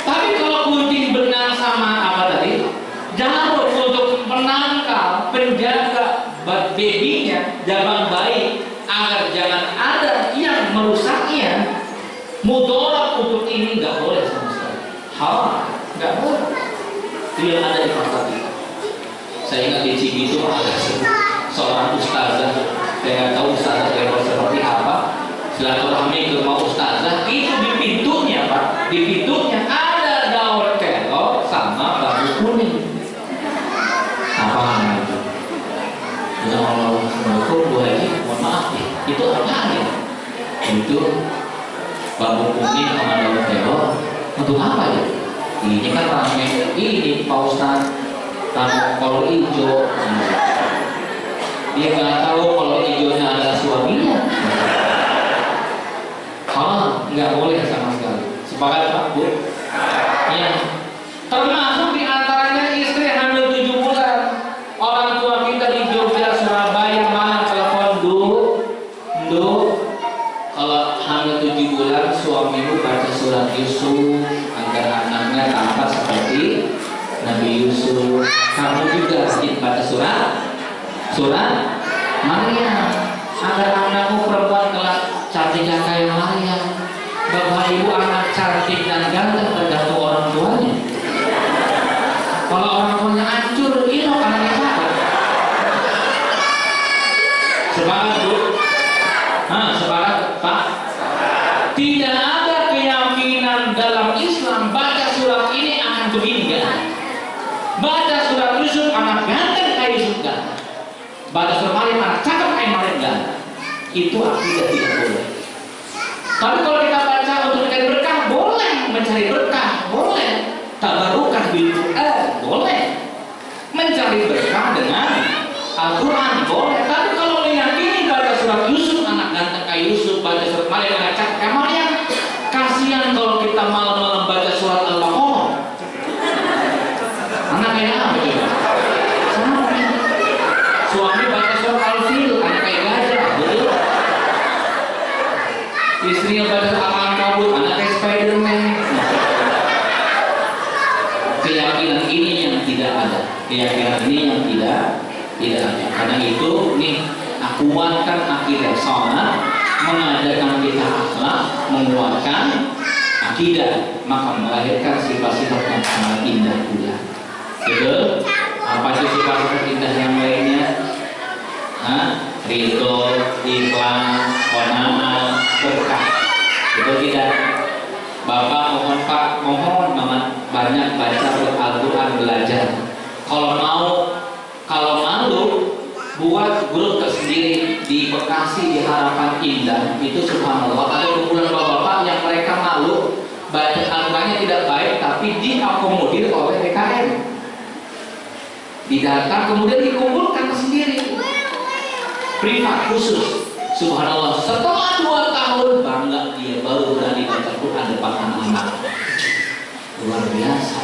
Tapi kalau gunting benang sama apa tadi? Jarum untuk menangkal, penjaga babynya, jabang bayi, agar jangan ada yang merusaknya. Mudarat untuk ini nggak boleh sama sekali. Haram, nggak boleh. Itu yang ada di fakta kita. Saya ingat di Cibitung ada seorang ustazah, saya nggak tahu ustazah level seperti apa. Silaturahmi ke rumah ustazah, itu di pintunya Pak, di pintunya ada daun kelor sama bambu kuning. Apa itu? Ya Allah, Bu Haji, mohon maaf ya, itu apa ya? Itu bambu kuning sama daun kelor untuk apa ya? Ini kan rame, ini Pak Ustaz, rame kolor hijau. Dia nggak tahu kalau hijaunya adalah suaminya. Nggak boleh sama sekali. Sepakat Pak Bu? Ya. Termasuk diantaranya istri hamil 7 bulan. Orang tua kita di Jogja, Surabaya, mana telepon kalau hamil 7 bulan suamimu baca surat Yusuf agar anaknya tampak seperti Nabi Yusuf. Kamu juga rajin baca surat Maryam agar anakmu perempuan kelak cantiknya kayak Maryam. Bapak ibu anak cantik dan ganteng tergantung orang tuanya. Kalau orang tuanya hancur, ini anaknya siapa? Sepakat Bu? Sepakat Pak? Tidak ada keyakinan dalam Islam baca surat ini akan begini kan? Baca surat Yusuf anak ganteng kayak Yusuf ganteng. Baca surat Maryam anak cakep kayak Maryam ganteng. Itu akidah tidak boleh. Tapi kalau kita baca untuk mencari berkah, boleh. Mencari berkah, boleh. Tabarukah bil Quran, boleh. Mencari berkah dengan Al-Quran, boleh. Tapi kalau meyakini baca surat Yusuf anak ganteng kayak Yusuf, baca surat Maryam anak cakep kayak Maryam, kasihan kalau kita malam-malam baca surat Al-Baqarah. Anak kayak apa coba? Suami baca surat Al-Fil, anak kayak gajah, betul? Istrinya baca alam kabut, anak kayak Spiderman. Keyakinan ini yang tidak ada. Keyakinan ini yang tidak ada. Karena itu nih, kuatkan akidah sholat, mengajarkan kita akhlak, menguatkan akidah, maka melahirkan sifat-sifat yang sangat indah pula. Betul? Apa itu sifat-sifat indah yang lainnya? Ridho, ikhlas, kona'ah, berkah. Itu tidak. Bapak mohon Pak, mohon banyak baca Al-Quran, belajar. Kalau malu, buat grup tersendiri di Bekasi, di Harapan Indah. Itu subhanallah ada kumpulan bapak-bapak yang mereka malu baca Al-Qurannya tidak baik, tapi diakomodir oleh PKM. Didata kemudian dikumpulkan sendiri, privat khusus. Subhanallah, setelah 2 tahun bangga dia baru berani baca Quran depan anak-anak. Luar biasa.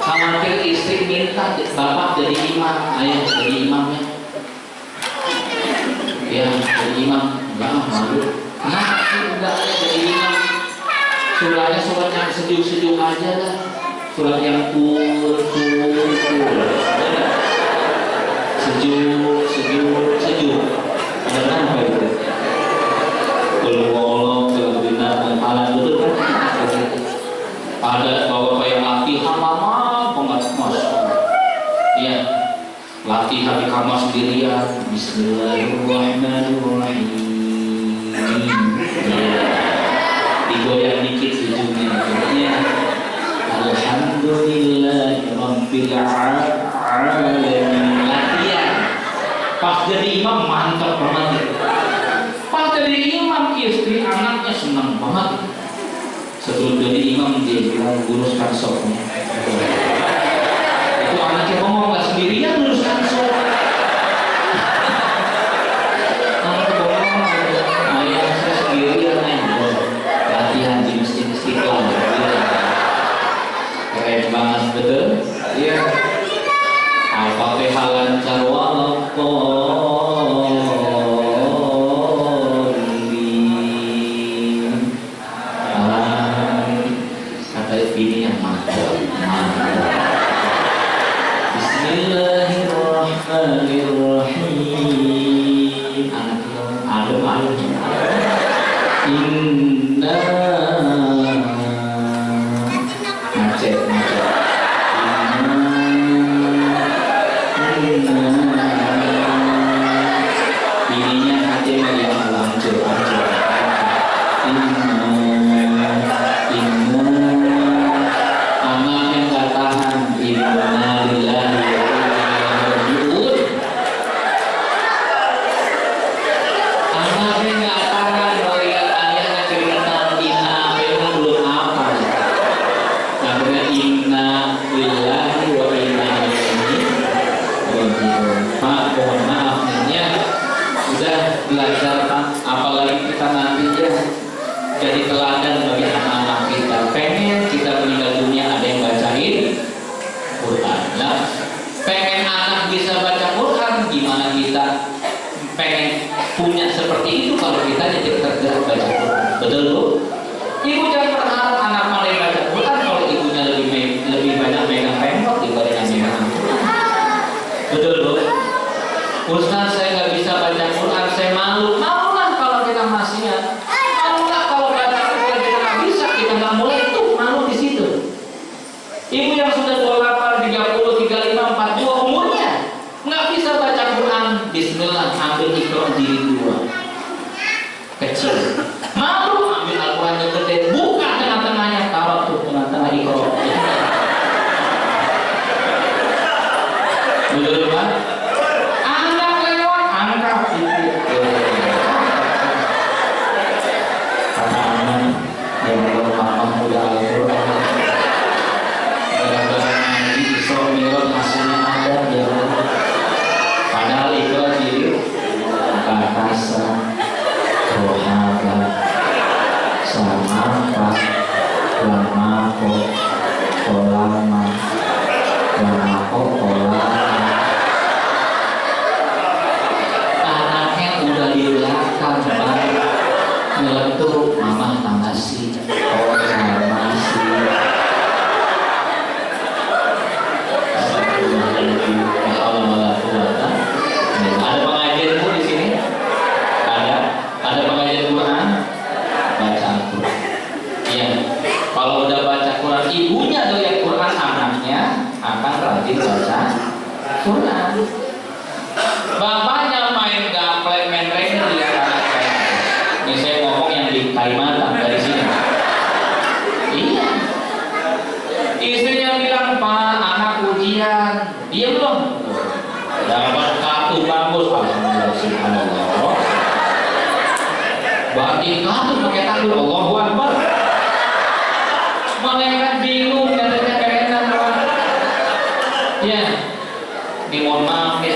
Khawatir istri minta bapak jadi imam, ayah jadi imamnya. Ya jadi imam, enggak malu. Kenapa sih enggak jadi imam? Suratnya surat yang sejuk-sejuk aja lah. Surat yang cool. Sejuk. Ada apa itu? Kalau berbina malam itu kan ada bawa kayak latihan lama banget mas. Iya, latihan di kamar sendirian. Bismillahirrahmanirrahim. Digoyang dikit sejuknya. Alhamdulillahirabbil alamin. Latihan. Pas jadi imam mantap banget. Pas jadi imam istri anaknya senang banget. Sebelum jadi imam dia bilang luruskan sopnya. Itu anaknya ngomong nggak sendirian luruskan sop. Anak ngomong ayah saya sendirian latihan di masjid Istiqlal. Keren banget betul. Iya. Al-Fatihah lancar kata ini yang mantap. Bismillahirrahmanirrahim. Adem. Inna macet. Ininya hati yang lancur. Anak yang gak tahan. Inna lillahi wa inna ilaihi raji'un. Anak yang gak tahan melihat ayahnya cerita inna memang belum apa. Namanya inna lillahi wa inna ilaihi raji'un. Pak, mohon maaf nih, sudah belajar Pak, apalagi kita nantinya jadi teladan bagi anak-anak kita. Pengen kita meninggal dunia ada yang bacain Quran. Nah, pengen anak bisa baca Quran, gimana kita pengen punya seperti itu kalau kita jadi tergerak baca Quran. Betul Bu? Ibu jangan berharap anak pandai baca Quran kalau ibunya lebih banyak megang pempek dibanding megang Quran. Betul Bu? Ustaz saya nggak bisa baca Quran, saya malu. Malulah kalau kita masih ya. Malulah kalau baca Quran kita nggak bisa, kita nggak mulai itu malu di situ. Ibu yang sudah 28, 30, 35, 42 umurnya nggak bisa baca Quran. Bismillah, ambil Iqra jilid 2 kecil. Malu ambil Al-Quran yang gede, buka tengah-tengahnya, taruh tuh tengah-tengah Iqra. Betul Pak? Anaknya udah di belakang nyeletuk, mama makasih, oh makasih. Ada pengajian Bu di sini? Ada pengajian Quran? Baca Al-Quran. Iya. Kalau udah baca Quran, ibunya doyan Quran, anaknya akan rajin baca Quran. Bapaknya main gaplek, main rengger di anak saya. Ini saya ngomong yang di Kalimantan dari sini. Iya. Istrinya bilang, Pak, anak ujian. Dia belum dapat kartu bagus. Alhamdulillah, subhanallah. Berarti kartu pakai takbir Allahu Akbar. Malaikat bingung katanya keenan Pak. Ya, ini mohon maaf ya.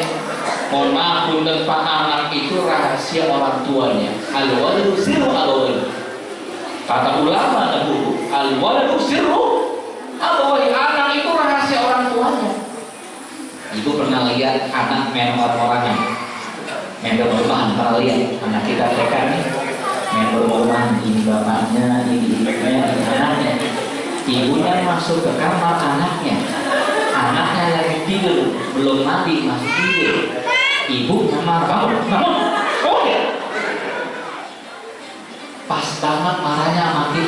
Mohon maaf untuk Pak, anak itu rahasia orang tuanya. Al-waladu sirru al-walad. Kata ulama dahulu, al-waladu sirru al-walad. Anak itu rahasia orang tuanya. Ibu pernah lihat anak main orang-orangan, main bermain, pernah lihat anak kita TK nih main bermain, ini bapaknya, ini ibunya, ini anaknya. Ibunya masuk ke kamar anaknya lagi tidur, belum mandi masih tidur. Ibunya marah, bangun, oh ya. Pas banget marahnya mati.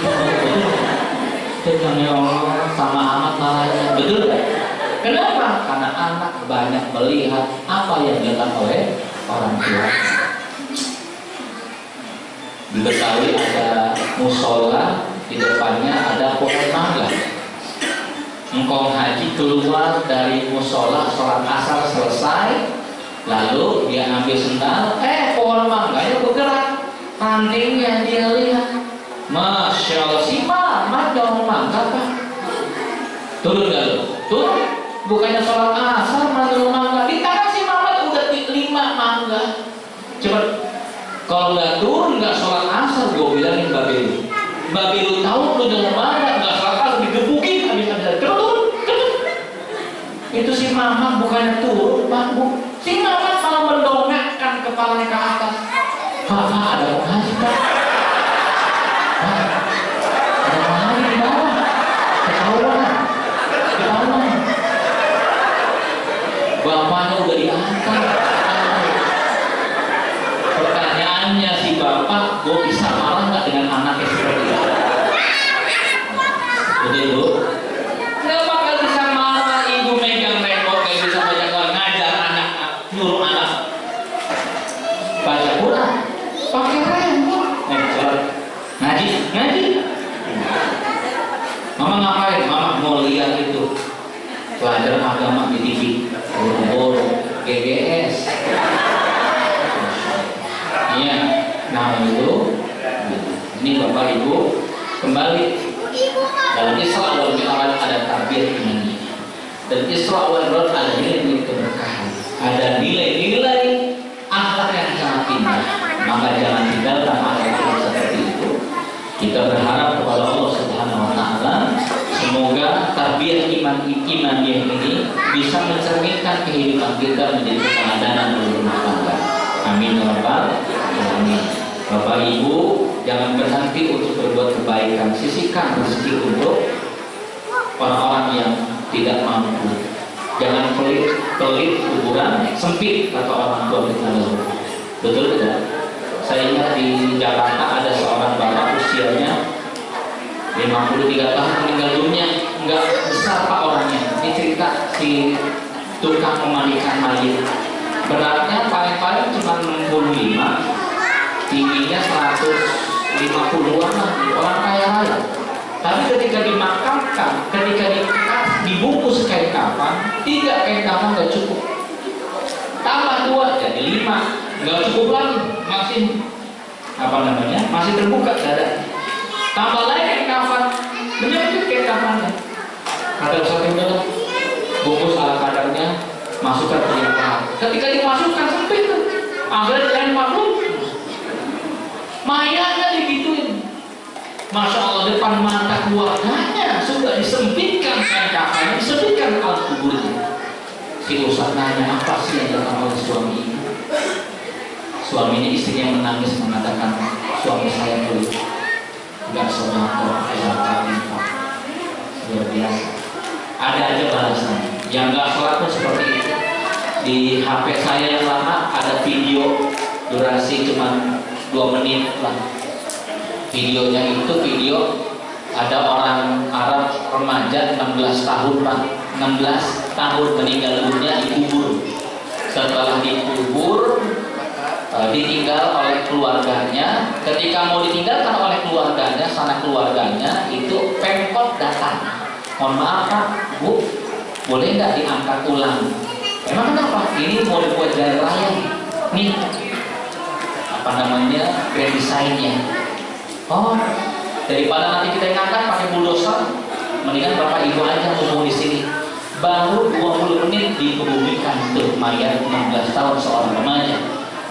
Ya Allah, sama amat marahnya, betul gak? Kenapa? Karena anak banyak melihat apa yang dilakukan oleh orang tua. Di Betawi ada musola, di depannya ada pohon mangga. Engkong haji keluar dari musola, sholat asar selesai, lalu dia ambil sendal, pohon mangganya bergerak, rantingnya dia lihat. Masya Allah, si Mamat dong mangga Pak. Turun gak lu? Turun. Bukannya sholat asar manggil mangga, di tangan si Mamat udah 5 mangga. Coba, kalau udah turun nggak sholat asar, gue bilangin Babe lu tahu lu dengan mangga nggak sholat asar digebukin habis-habisan. Turun. Itu si Mamat bukannya turun, Pak Bu. Si Mamat malah mendongakkan kepalanya ke atas. Pak, ada pengaji Pak. Ada pengaji di bawah. Ketahuan. Bapaknya udah diangkat. Pertanyaannya si bapak, gue bisa marah nggak dengan anaknya seperti itu? Betul Bu? Nggak bakal bisa marah. Ibu megang remote kayak bisa banyak ngajar anak, nyuruh anak baca Quran pakai remote. Ngaji. Mama ngapain? Mama mau lihat itu pelajaran agama di TV. Boro-boro GGS. Iya, nah itu. Ini Bapak Ibu kembali dalam Isra wal Mi'raj ada tarbiyah imani. Dan Isra wal Mi'raj ada nilai-nilai keberkahan, ada nilai-nilai akhlak yang sangat indah. Maka jangan tinggalkan akhlak seperti itu. Kita berharap kepada Allah Subhanahu wa Ta'ala, semoga tarbiyah iman ini bisa mencerminkan kehidupan kita menjadi keteladanan berumah tangga. Amin ya rabbal alamin. Bapak Ibu, jangan berhenti untuk berbuat kebaikan. Sisihkan rezeki untuk orang-orang yang tidak mampu. Jangan pelit kuburan sempit, kata orang tua kita dulu. Betul tidak? Saya ingat di Jakarta ada seorang bapak usianya 53 tahun meninggal dunia, nggak besar Pak orangnya. Ini cerita si tukang memandikan mayit. Beratnya paling-paling cuma 65, tingginya 150-an lah, orang kaya raya. Tapi ketika dimakamkan, ketika dibungkus kain kafan, 3 kain kafan nggak cukup. Tambah 2 jadi 5, nggak cukup lagi, masih masih terbuka dada. Tambah lagi kain kafan, menyempit kain kafannya. Kata Ustaz Ibnu, bungkus ala kadarnya, masukkan ke dalam paha. Ketika dimasukkan sempit tuh, akhirnya dilempar mayatnya digituin. Masya Allah, depan mata keluarganya sudah disempitkan kain kafannya, disempitkan alat kuburnya. Si Ustaz nanya, apa sih yang dilakukan oleh suami ini? Suaminya, istrinya menangis mengatakan, suami saya dulu nggak sonator, luar biasa. Ada aja balasan. Yang nggak sholat pun seperti itu. Di HP saya yang lama ada video durasi cuma 2 menit lah. Videonya itu video ada orang Arab remaja 16 tahun Pak, 16 tahun meninggal dunia dikubur. setelah dikubur ditinggal oleh keluarganya. Ketika mau ditinggalkan oleh keluarganya, sanak keluarganya, itu Pemkot datang, mohon maaf Pak, Bu, boleh nggak diangkat ulang? Emang kenapa? Ini mau dibuat jalan raya nih, apa namanya, grand design-nya. Oh, daripada nanti kita yang angkat pakai bulldozer, mendingan Bapak Ibu aja ngomong di sini. Baru 20 menit dikebumikan tuh mayat 16 tahun seorang remaja.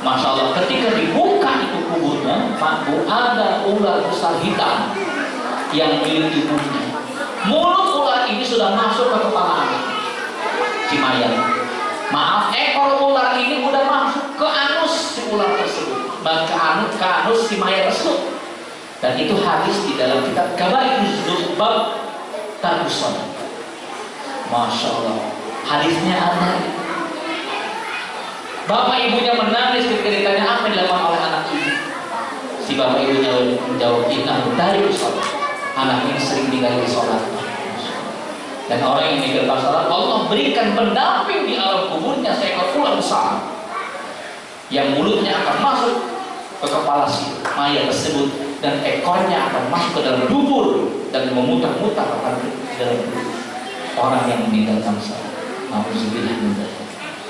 Masya Allah, ketika dibuka itu kuburnya, Pak Bu, ada ular besar hitam yang milik ibunya. Mulut ular ini sudah masuk ke kepala si mayat. Maaf, ekor ular ini udah masuk ke anus si ular tersebut, ke anus si mayat tersebut. Dan itu hadis di dalam kitab Kabairuz Dzunub bab Tarkuson. Masya Allah, hadisnya ada. Bapak ibunya menangis ketika ditanya apa yang dilakukan oleh anak ini. Si bapak ibunya menjawab, inna dari sholat. Anak ini sering tinggal di sholat. Dan orang yang meninggalkan sholat, Allah berikan pendamping di alam kuburnya seekor ular besar yang mulutnya akan masuk ke kepala si mayat tersebut, dan ekornya akan masuk ke dalam dubur dan memutar-mutar akan ke dalam dubur orang yang meninggalkan sholat. Nauzubillah min dzalik.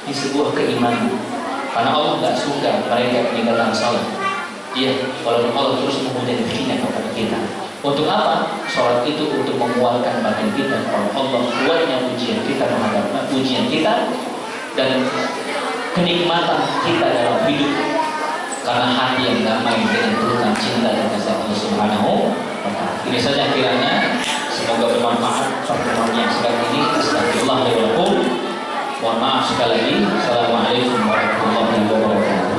Ini sebuah keimanan, karena Allah tidak suka mereka meninggalkan sholat. Iya, walaupun Allah terus memuliakan dirinya kepada kita. Untuk apa? Sholat itu untuk menguatkan batin kita. Kalau Allah kuatnya ujian kita menghadapi ujian kita dan kenikmatan kita dalam hidup, karena hati yang damai dengan turunan cinta dan kasih Allah Subhanahu wa Ta'ala. Ini saja kiranya, semoga bermanfaat pertemuan yang sedang ini. Astagfirullah wa lakum. Mohon maaf sekali lagi. Assalamualaikum warahmatullahi wabarakatuh.